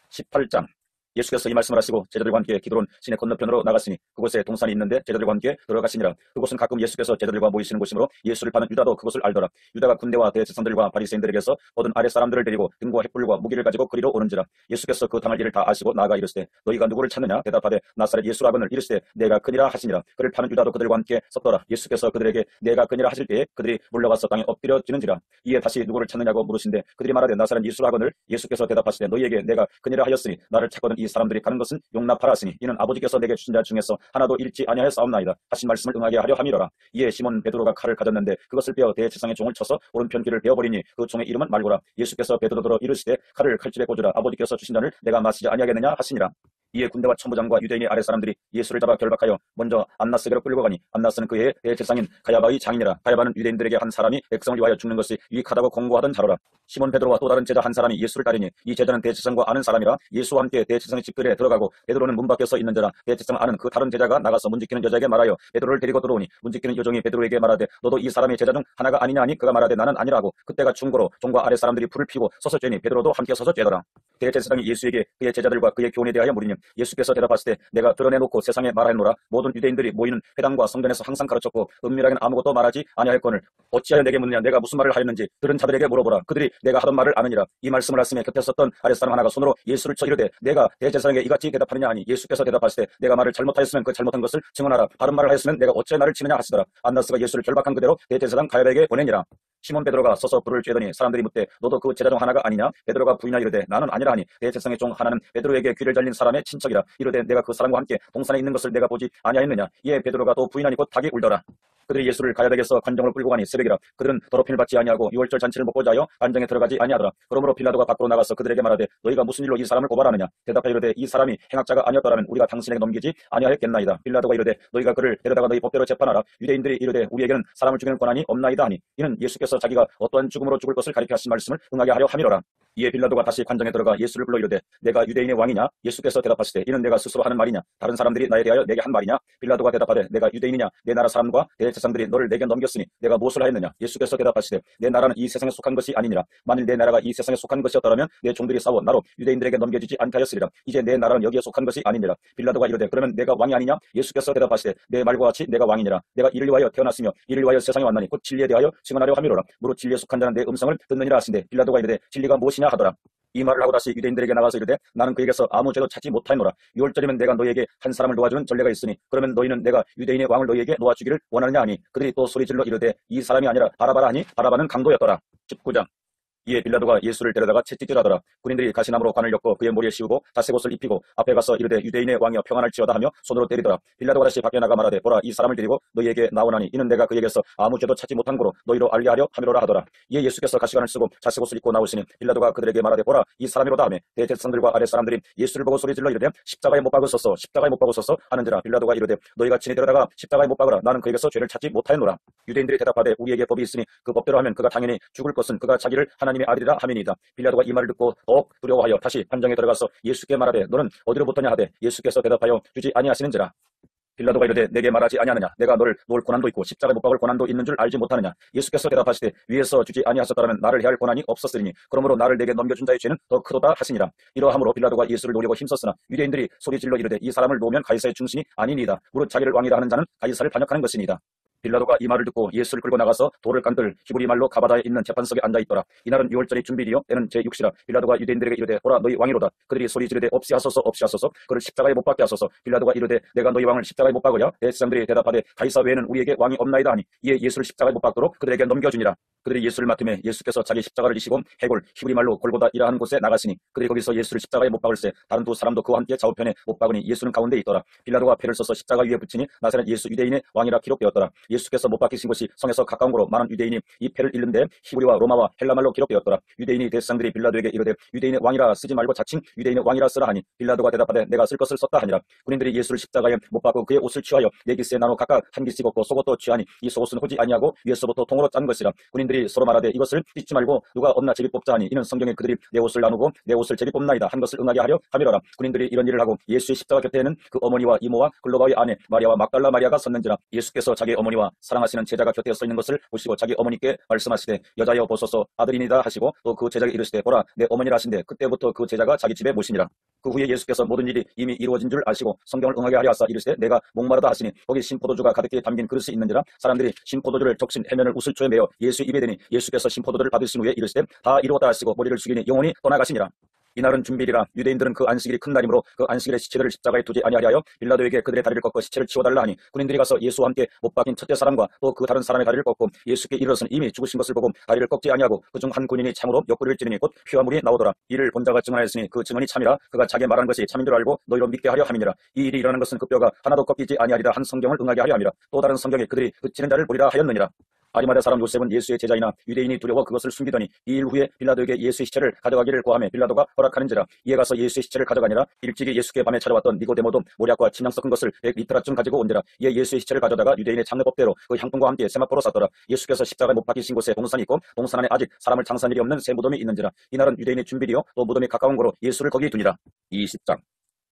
18장. 예수께서 이 말씀을 하시고 제자들과 함께 기드론 시내 건너편으로 나갔으니 그곳에 동산이 있는데 제자들과 함께 들어가시니라. 그곳은 가끔 예수께서 제자들과 모이시는 곳이므로 예수를 파는 유다도 그곳을 알더라. 유다가 군대와 대제사장들과 바리새인들에게서 얻은 아랫사람들을 데리고 등과 횃불과 무기를 가지고 그리로 오는지라. 예수께서 그 당할 일을 다 아시고 나아가 이르시되 너희가 누구를 찾느냐 대답하되 나사렛 예수라거늘 이르시되 내가 그니라 하시니라. 그를 파는 유다도 그들과 함께 섰더라. 예수께서 그들에게 내가 그니라 하실 때에 그들이 물러가서 땅에 엎드려지는지라. 이에 다시 누구를 찾느냐고 물으신데 그들이 말하되 나사렛 예수라거늘. 예수께서 대답하시되 너희에게 내가 그니라 하였으니 나를 찾거든 이 사람들이 가는 것은 용납하라 하시니 이는 아버지께서 내게 주신 자 중에서 하나도 잃지 아니하여 싸움나이다. 하신 말씀을 응하게 하려 함이로라. 이에 시몬 베드로가 칼을 가졌는데 그것을 빼어 대제사장의 종을 쳐서 오른편 귀를 베어버리니 그 종의 이름은 말고라. 예수께서 베드로더러 이르시되 칼을 칼집에 꽂으라. 아버지께서 주신 잔을 내가 마시지 아니하겠느냐 하시니라. 이에 군대와 천부장과 유대인의 아랫사람들이 예수를 잡아 결박하여 먼저 안나스에게로 끌고 가니 안나스는 그의 대제사장인 가야바의 장이니라. 가야바는 유대인들에게 한 사람이 백성을 위하여 죽는 것이 유익하다고 공고하던 자로라. 시몬 베드로와 또 다른 제자 한 사람이 예수를 따르니 이 제자는 대제사장과 아는 사람이라. 예수와 함께 대제사장의 집들에 들어가고 베드로는 문 밖에 서 있는 자라. 대제사장 아는 그 다른 제자가 나가서 문지키는 여자에게 말하여 베드로를 데리고 들어오니 문지키는 여종이 베드로에게 말하되 너도 이 사람의 제자 중 하나가 아니냐 하니 그가 말하되 나는 아니라고. 그때가 충고로 종과 아랫 사람들이 불을 피우고 서서 쬐니 베드로도 함께 서서 쬐더라. 대제사장이 예수에게 그의 제자들과 그의 교훈에 대하여 물으니 예수께서 대답하시되 내가 드러내놓고 세상에 말하노라. 모든 유대인들이 모이는 회당과 성전에서 항상 가르쳤고 은밀하게는 아무것도 말하지 아니하였거늘 어찌하여 내게 묻느냐. 내가 무슨 말을 하였는지 들은 자들에게 물어보라. 그들이 내가 하던 말을 아느니라. 이 말씀을 하시며 곁에 섰던 아랫사람 하나가 손으로 예수를 쳐 이르되 내가 대제사장에게 이같이 대답하느냐 하니 예수께서 대답하시되 내가 말을 잘못하였으면 그 잘못한 것을 증언하라. 바른 말을 하였으면 내가 어찌 나를 치느냐 하시더라. 안나스가 예수를 결박한 그대로 대제사장 가야바에게 보내니라. 시몬 베드로가 서서 불을 쬐더니 사람들이 묻되 너도 그 제자 중 하나가 아니냐. 베드로가 부인하 이르되 나는 아니라 하니 대제사장의 종 하나는 베드로에게 귀를 잘린 사람의 친척이라. 이르되 내가 그 사람과 함께 동산에 있는 것을 내가 보지 아니하였느냐. 이에 베드로가 또 부인하니 곧 닭이 울더라. 그들이 예수를 가야바에게서 관정을 끌고 가니 새벽이라. 그들은 더럽힘을 받지 아니하고 유월절 잔치를 먹고자 하여 관정에 들어가지 아니하더라. 그러므로 빌라도가 밖으로 나가서 그들에게 말하되 너희가 무슨 일로 이 사람을 고발하느냐. 대답하여 이르되 이 사람이 행악자가 아니었더라면 우리가 당신에게 넘기지 아니하였겠나이다. 빌라도가 이르되 너희가 그를 데려다가 너희 법대로 재판하라. 유대인들이 이르되 우리에게는 사람을 죽이는 권한이 없나이다 하니 이는 예수께서 자기가 어떠한 죽음으로 죽을 것을 가리켜 하신 말씀을 응하게 하려 함이로라. 이에 빌라도가 다시 관정에 들어가 예수를 불러 이르되 내가 유대인의 왕이냐. 예수께서 대답하시되 이는 내가 스스로 하는 말이냐. 다른 사람들이 나에 대하여 내게 한 말이냐. 빌라도가 대답하되 내가 유대인이냐. 내 나라 사람과 대제사장들이 너를 내게 넘겼으니 내가 무엇을 하였느냐. 예수께서 대답하시되 내 나라는 이 세상에 속한 것이 아니니라. 만일 내 나라가 이 세상에 속한 것이었더라면 내 종들이 싸워 나로 유대인들에게 넘겨지지 않게 하였으리라. 이제 내 나라는 여기에 속한 것이 아니니라. 빌라도가 이르되 그러면 내가 왕이 아니냐. 예수께서 대답하시되 내 말과 같이 내가 왕이니라. 내가 이를 위하여 태어났으며 이를 위하여 세상에 왔나니 곧 진리에 대하여 증언하려 함이로라. 무릇 진리에 속한 자는 내 음성을 듣느니라 하신대 빌라도가 이르되 진리가 무엇이냐 하더라. 이 말을 하고 다시 유대인들에게 나가서 이르되 나는 그에게서 아무 죄도 찾지 못하노라. 유월절이면 내가 너희에게 한 사람을 놓아주는 전례가 있으니 그러면 너희는 내가 유대인의 왕을 너희에게 놓아주기를 원하느냐 하니 그들이 또 소리질러 이르되 이 사람이 아니라 바라바라 하니 바라바는 강도였더라. 19장. 이에 빌라도가 예수를 데려다가 채찍질하더라. 군인들이 가시나무로 관을 엮고 그의 머리에 씌우고 다색 옷을 입히고 앞에 가서 이르되 유대인의 왕이여 평안할지어다 하며 손으로 때리더라. 빌라도가 다시 밖에 나가 말하되 보라 이 사람을 데리고 너희에게 나오나니 이는 내가 그에게서 아무 죄도 찾지 못한 고로 너희로 알게 하려 함이로라 하더라. 이에 예수께서 가시관을 쓰고 자색 옷을 입고 나오시니 빌라도가 그들에게 말하되 보라 이 사람이로다 하며 대제사장들과 아랫사람들이 예수를 보고 소리질러 이르되 십자가에 못 박으소서 십자가에 못 박으소서 하는지라. 빌라도가 이르되 너희가 친히 데려다가 십자가에 못 박으라. 나는 그에게서 죄를 찾지 못하였노라. 유대인들이 대답하되 우리에게 법이 있으니 그 법대로 하면 그가 당연히 죽을 것은 그가 자기를 하나님의 아들이라 하미니이다. 빌라도가 이 말을 듣고 더욱 두려워하여 다시 관정에 들어가서 예수께 말하되 너는 어디로부터냐 하되 예수께서 대답하여 주지 아니하시는지라. 빌라도가 이르되 내게 말하지 아니하느냐. 내가 너를 놓을 권한도 있고 십자가에 못 박을 권한도 있는 줄 알지 못하느냐. 예수께서 대답하시되 위에서 주지 아니하셨더라면 나를 해할 권한이 없었으리니 그러므로 나를 내게 넘겨준 자의 죄는 더 크도다 하시니라. 이러함으로 빌라도가 예수를 노리고 힘썼으나 유대인들이 소리질러 이르되 이 사람을 놓으면 가이사의 충신이 아니니이다. 무릇 자기를 왕이라 하는 자는 가이사를 반역하는 것이니이다. 빌라도가 이 말을 듣고 예수를 끌고 나가서 돌을 깐들 히브리 말로 가바다에 있는 재판석에 앉아있더라. 이날은 유월절의 준비일이요 때는 제6시라. 빌라도가 유대인들에게 이르되 보라 너희 왕이로다. 그들이 소리 지르되 없이하소서 없이하소서. 그를 십자가에 못 박게 하소서. 빌라도가 이르되 내가 너희 왕을 십자가에 못 박으랴. 대제사장들이 대답하되 가이사 외에는 우리에게 왕이 없나이다 하니 이에 예수를 십자가에 못 박도록 그들에게 넘겨주니라. 그들이 예수를 맡음에 예수께서 자기 십자가를 지시고 해골 히브리 말로 골고다이라 하는 곳에 나가시니 그들이 거기서 예수를 십자가에 못 박을세 다른 두 사람도 그와 함께 좌우편에 못 박으니 예수는 가운데 있더라. 빌라도가 패를 써서 십자가 위에 붙이니 나사렛 예수 유대인의 왕이라 기록되었더라. 예수께서 못 박히신 곳이 성에서 가까운 곳으로 많은 유대인이 이 패를 잃는데 히브리와 로마와 헬라말로 기록되었더라. 유대인이 대제사장들이 빌라도에게 이르되 유대인의 왕이라 쓰지 말고 자칭 유대인의 왕이라 쓰라 하니 빌라도가 대답하되 내가 쓸 것을 썼다 하니라. 군인들이 예수를 십자가에 못 박고 그의 옷을 취하여 네 기스에 나눠 각각 한 기씩 얻고 속옷도 취하니 이 속옷은 호지 아니하고 위에서부터 통으로 짠 것이라. 군인들이 서로 말하되 이것을 찢지 말고 누가 없나 제비 뽑자 하니 이는 성경에 그들이 내 옷을 나누고 내 옷을 제비 뽑나이다 한 것을 응하게 하려 함이로라. 군인들이 이런 일을 하고 예수의 십자가 곁에는 그 어머니와 이모와 글로바의 아내 마리아와 막달라 마리아가 섰는지라. 예수께서 자기 어머니와 사랑하시는 제자가 곁에 서 있는 것을 보시고 자기 어머니께 말씀하시되 여자여 보소서 아들이니다 하시고 또 그 제자에게 이르시되 보라 내 어머니라 하신대 그때부터 그 제자가 자기 집에 모시니라. 그 후에 예수께서 모든 일이 이미 이루어진 줄 아시고 성경을 응하게 하려 하사 이르시되 내가 목마르다 하시니 거기 신포도주가 가득히 담긴 그릇이 있는지라. 사람들이 신포도주를 적신 해면을 우슬초에 메어 예수 입에 대니 예수께서 신포도주를 받으신 후에 이르시되 다 이루었다 하시고 머리를 숙이니 영혼이 떠나가시니라. 이날은 준비일이라. 유대인들은 그 안식일이 큰 날이므로 그 안식일에 시체들을 십자가에 두지 아니하려 하여 빌라도에게 그들의 다리를 꺾고 시체를 치워달라 하니 군인들이 가서 예수와 함께 못 박힌 첫째 사람과 또 그 다른 사람의 다리를 꺾고 예수께 이르러서는 이미 죽으신 것을 보고 다리를 꺾지 아니하고 그중 한 군인이 참으로 옆구리를 찌르니 곧 피와 물이 나오더라. 이를 본 자가 증언하였으니 그 증언이 참이라. 그가 자기 말한 것이 참인 줄 알고 너희로 믿게 하려 함이니라. 이 일이 일어나는 것은 그 뼈가 하나도 꺾이지 아니하리라 한 성경을 응하게 하려 함이라. 또 다른 성경에 그들이 그 찌는 자를 보리라 하였느니라. 아리마대 사람 요셉은 예수의 제자이나 유대인이 두려워 그것을 숨기더니 이 일 후에 빌라도에게 예수의 시체를 가져가기를 고하며 빌라도가 허락하는지라. 이에 가서 예수의 시체를 가져가니라. 일찍이 예수께 밤에 찾아왔던 니고데모도 모략과 침향 섞은 것을 100리터라쯤 가지고 온지라. 이에 예수의 시체를 가져다가 유대인의 장례법대로 그 향품과 함께 세마포로 쌌더라. 예수께서 십자가에 못 박히신 곳에 동산이 있고 동산 안에 아직 사람을 장사한 일이 없는 새 무덤이 있는지라. 이날은 유대인의 준비리요 또 무덤이 가까운 거로 예수를 거기 두니라. 20장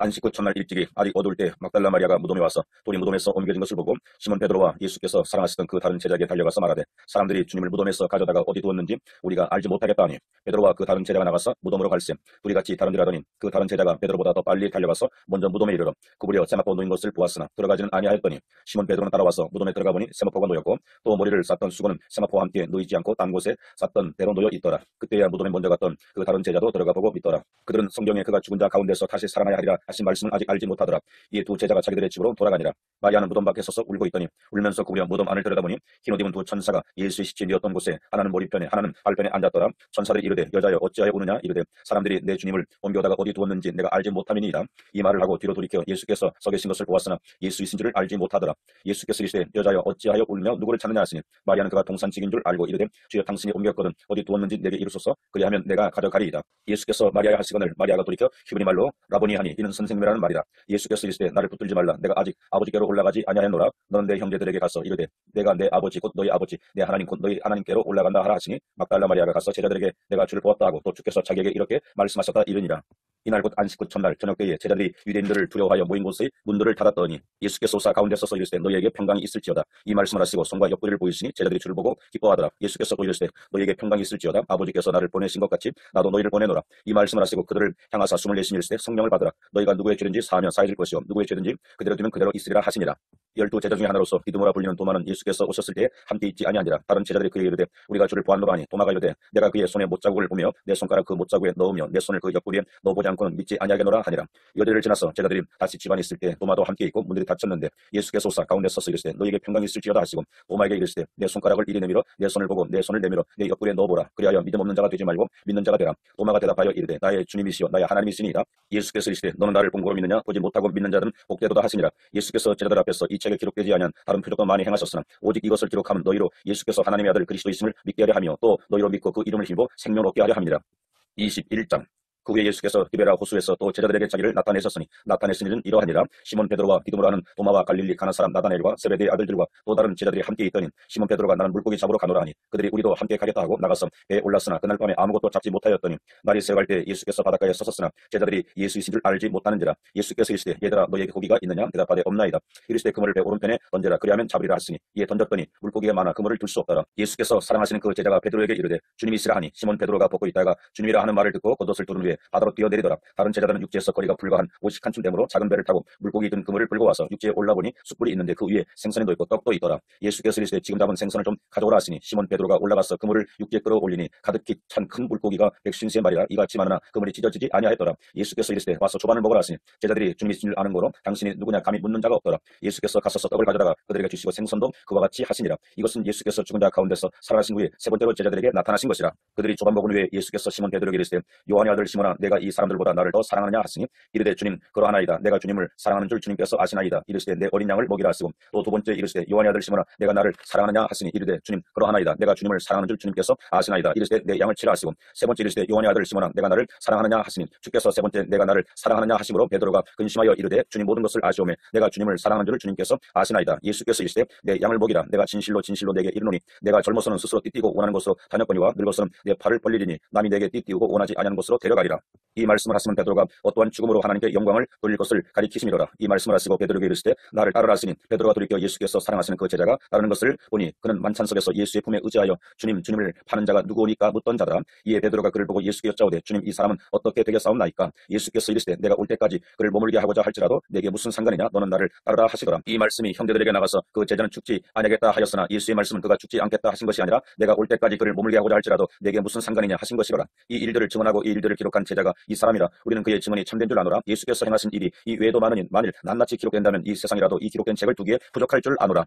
안식 후 첫날 일찍이 아직 어두울 때 막달라 마리아가 무덤에 와서 돌이 무덤에서 옮겨진 것을 보고 시몬 베드로와 예수께서 사랑하시던 그 다른 제자에게 달려가서 말하되 사람들이 주님을 무덤에서 가져다가 어디 두었는지 우리가 알지 못하겠다 하니 베드로와 그 다른 제자가 나가서 무덤으로 갈새 둘이 같이 다른 일 하더니 그 다른 제자가 베드로보다 더 빨리 달려가서 먼저 무덤에 이르러 구부려 세마포 놓인 것을 보았으나 들어가지는 아니하였더니 시몬 베드로는 따라와서 무덤에 들어가 보니 세마포가 놓였고 또 머리를 쌌던 수건은 세마포와 함께 놓이지 않고 딴 곳에 쌌던 대로 놓여 있더라. 그때야 무덤에 먼저 갔던 그 다른 제자도 들어가 보고 믿더라. 그들은 성경에 그가 죽은 자 가운데서 다시 살아나야 하리라 하신 말씀을 아직 알지 못하더라. 이에 두 제자가 자기들의 집으로 돌아가니라. 마리아는 무덤 밖에 서서 울고 있더니 울면서 구부려 무덤 안을 들여다보니 흰 옷 입은 두 천사가 예수의 시체 뉘었던 곳에 하나는 머리편에 하나는 발편에 앉았더라. 천사들이 이르되 여자여 어찌하여 우느냐 이르되 사람들이 내 주님을 옮겨다가 어디 두었는지 내가 알지 못함이니이다. 이 말을 하고 뒤로 돌이켜 예수께서 서 계신 것을 보았으나 예수이신 줄을 알지 못하더라. 예수께서 이르시되 여자여 어찌하여 울며 누구를 찾느냐 하시니 마리아는 그가 동산직인 줄 알고 이르되 주여 당신이 옮겼거든 어디 두었는지 내게 이르소서 그리하면 내가 가져가리이다. 예수께서 마리아의 하시거늘 마리아가 돌이켜 히브리 말로 라보니 하니 이는 선생님이라는 말이라. 예수께서 이르시되 나를 붙들지 말라. 내가 아직 아버지께로 올라가지 아니하였노라. 너는 내 형제들에게 가서 이르되 내가 내 아버지 곧 너희 아버지 내 하나님 곧 너희 하나님께로 올라간다 하라 하시니 막달라 마리아가 가서 제자들에게 내가 주를 보았다 하고 또 주께서 자기에게 이렇게 말씀하셨다 이르니라. 이날 곧 안식 후 첫날 저녁 때에 제자들이 유대인들을 두려워하여 모인 곳의 문들을 닫았더니 예수께서 오사 가운데 서서 이르시되 너희에게 평강이 있을지어다. 이 말씀을 하시고 손과 옆구리를 보이시니 제자들이 주를 보고 기뻐하더라. 예수께서 또 이르시되 너희에게 평강이 있을지어다. 아버지께서 나를 보내신 것 같이 나도 너희를 보내노라. 이 말씀을 하시고 그들을 향하사 숨을 내쉬니 이르시되 성령을 받으라. 너희가 누구의 죄든지 사하면 사해질 것이요 누구의 죄든지 그대로 두면 그대로 있으리라 하시니라. 12제자 중에 하나로서 디두모라 불리는 도마는 예수께서 오셨을 때에 함께 있지 아니하니라. 다른 제자들이 그에게 이르되 우리가 주를 보았노라 하니 도마가 이르되 내가 그의 손에 못자국을 보며 내 손가락 그 못자국에 넣으며 내 손을 그 옆구리에 넣어보지 않고는 믿지 아니하겠노라 하니라. 여대를 지나서 제자들이 다시 집안에 있을 때 도마도 함께 있고 문들이 닫혔는데 예수께서 오사 가운데 서서 이르시되 너희에게 평강이 있을지어다 하시고 도마에게 이르시되 내 손가락을 이리 내밀어 내 손을 보고 내 손을 내밀어 내 옆구리에 넣어보라. 그리하여 믿음 없는 자가 되지 말고 믿는 자가 되라. 도마가 대답하여 이르되 나의 주님이시여 나의 하나님이시니이다. 예수께서 이르시되 너는 나를 본고로 믿느냐 보지 못하고 믿는 자들은 복되도다 하시니라. 예수께서 제자들 앞에서 이 책에 기록되지 아니한 다른 표적도 많이 행하셨으나 오직 이것을 기록하면 너희로 예수께서 하나님의 아들 그리스도이심을 믿게 하려 하며 또 너희로 믿고 그 이름을 힘입어 생명을 얻게 하려 함이니라. 21장 그 후에 예수께서 디베라 호수에서 또 제자들에게 자기를 나타내셨으니 나타내신 일은 이러하니라. 시몬 베드로와 디두모라는 도마와 갈릴리 가나 사람 나다나엘과 세베대의 아들들과 또 다른 제자들이 함께 있더니 시몬 베드로가 나는 물고기 잡으러 가노라 하니 그들이 우리도 함께 가겠다 하고 나가서 배에 올랐으나 그날 밤에 아무것도 잡지 못하였더니 날이 새어갈 때 예수께서 바닷가에 섰었으나 제자들이 예수이신 줄 알지 못하는지라. 예수께서 이르시되 얘들아 너희에게 고기가 있느냐 대답하되 없나이다. 이르시되 그물을 배 오른편에 던져라 그리하면 잡으리라 하시니 이에 던졌더니 물고기가 많아 그물을 들 수 없더라. 예수께서 사랑하시는 그 제자가 베드로에게 이르되 주님이시라 하니 시몬 베드로가 벗고 있다가 주님이라 하는 말을 듣고 겉옷을 두른 후에 후에 바다로 뛰어내리더라. 다른 제자들은 육지에서 거리가 불과 한 50칸쯤 되므로 작은 배를 타고 물고기 든 그물을 끌고 와서 육지에 올라보니 숯불이 있는데 그 위에 생선이 있고 떡도 있더라. 예수께서 이르시되 지금 잡은 생선을 좀 가져오라 하시니 시몬 베드로가 올라가서 그물을 육지에 끌어올리니 가득히 찬 큰 물고기가 153마리라 이같이 많으나 그물이 찢어지지 아니하였더라. 예수께서 이르시되 와서 조반을 먹으라 하시니 제자들이 주님이신 줄 아는 거로 당신이 누구냐 감히 묻는 자가 없더라. 예수께서 가서서 떡을 가져다가 그들에게 주시고 생선도 그와 같이 하시니라. 이것은 예수께서 죽은 자 가운데서 살아나신 후에 세 번째로 제자들에게 나타나신 것이라. 그들이 조반 먹은 후에 예수께서 시몬 베드로에게 이르시되 요한의 아들 시몬아 내가 이 사람들보다 나를 더 사랑하느냐 하시니 이르되 주님 그러하나이다. 내가 주님을 사랑하는 줄 주님께서 아시나이다. 이르시되 내 어린 양을 먹이라 하시고 또 두 번째 이르시되 요한의 아들 시몬아 내가 나를 사랑하느냐 하시니 이르되 주님 그러하나이다. 내가 주님을 사랑하는 줄 주님께서 아시나이다. 이르시되 내 양을 치라 하시고 세 번째 이르시되 요한의 아들 시몬아 내가 나를 사랑하느냐 하시니 주께서 세 번째 내가 나를 사랑하느냐 하심으로 베드로가 근심하여 이르되 주님 모든 것을 아시오매 내가 주님을 사랑하는 줄을 주님께서 아시나이다. 예수께서 이르시되 내 양을 먹이라. 내가 진실로 진실로 내게 이르노니 내가 젊어서는 스스로 띠띠고 원하는 곳으로 다녔거니와 늙어서는 내 팔을 벌리리니 남이 내게 띠띠우고 원하지 아니하는 곳으로 데려가리라. 이 말씀을 하시면 베드로가 어떠한 죽음으로 하나님께 영광을 돌릴 것을 가리키심이로라. 이 말씀을 하시고 베드로에게 이르시되 나를 따르라 하시니 베드로가 돌이켜 예수께서 사랑하시는 그 제자가 따르는 것을 보니 그는 만찬 속에서 예수의 품에 의지하여 주님을 파는 자가 누구오니까 묻던 자더라. 이에 베드로가 그를 보고 예수께 여짜오되 주님 이 사람은 어떻게 되겠사옵나이까. 예수께서 이르시되 내가 올 때까지 그를 머물게 하고자 할지라도 내게 무슨 상관이냐 너는 나를 따르라 하시더라. 이 말씀이 형제들에게 나가서 그 제자는 죽지 아니하겠다 하였으나 예수의 말씀은 그가 죽지 않겠다 하신 것이 아니라 내가 올 때까지 그를 머물게 하고자 할지라도 내게 무슨 상관이냐 하신 것이로라. 이 일들을 증언하고 이 일들을 기록한 제자가 이 사람이라. 우리는 그의 증언이 참된 줄 아노라. 예수께서 행하신 일이 이 외에도 많으니 만일 낱낱이 기록된다면 이 세상이라도 이 기록된 책을 두기에 부족할 줄 아노라.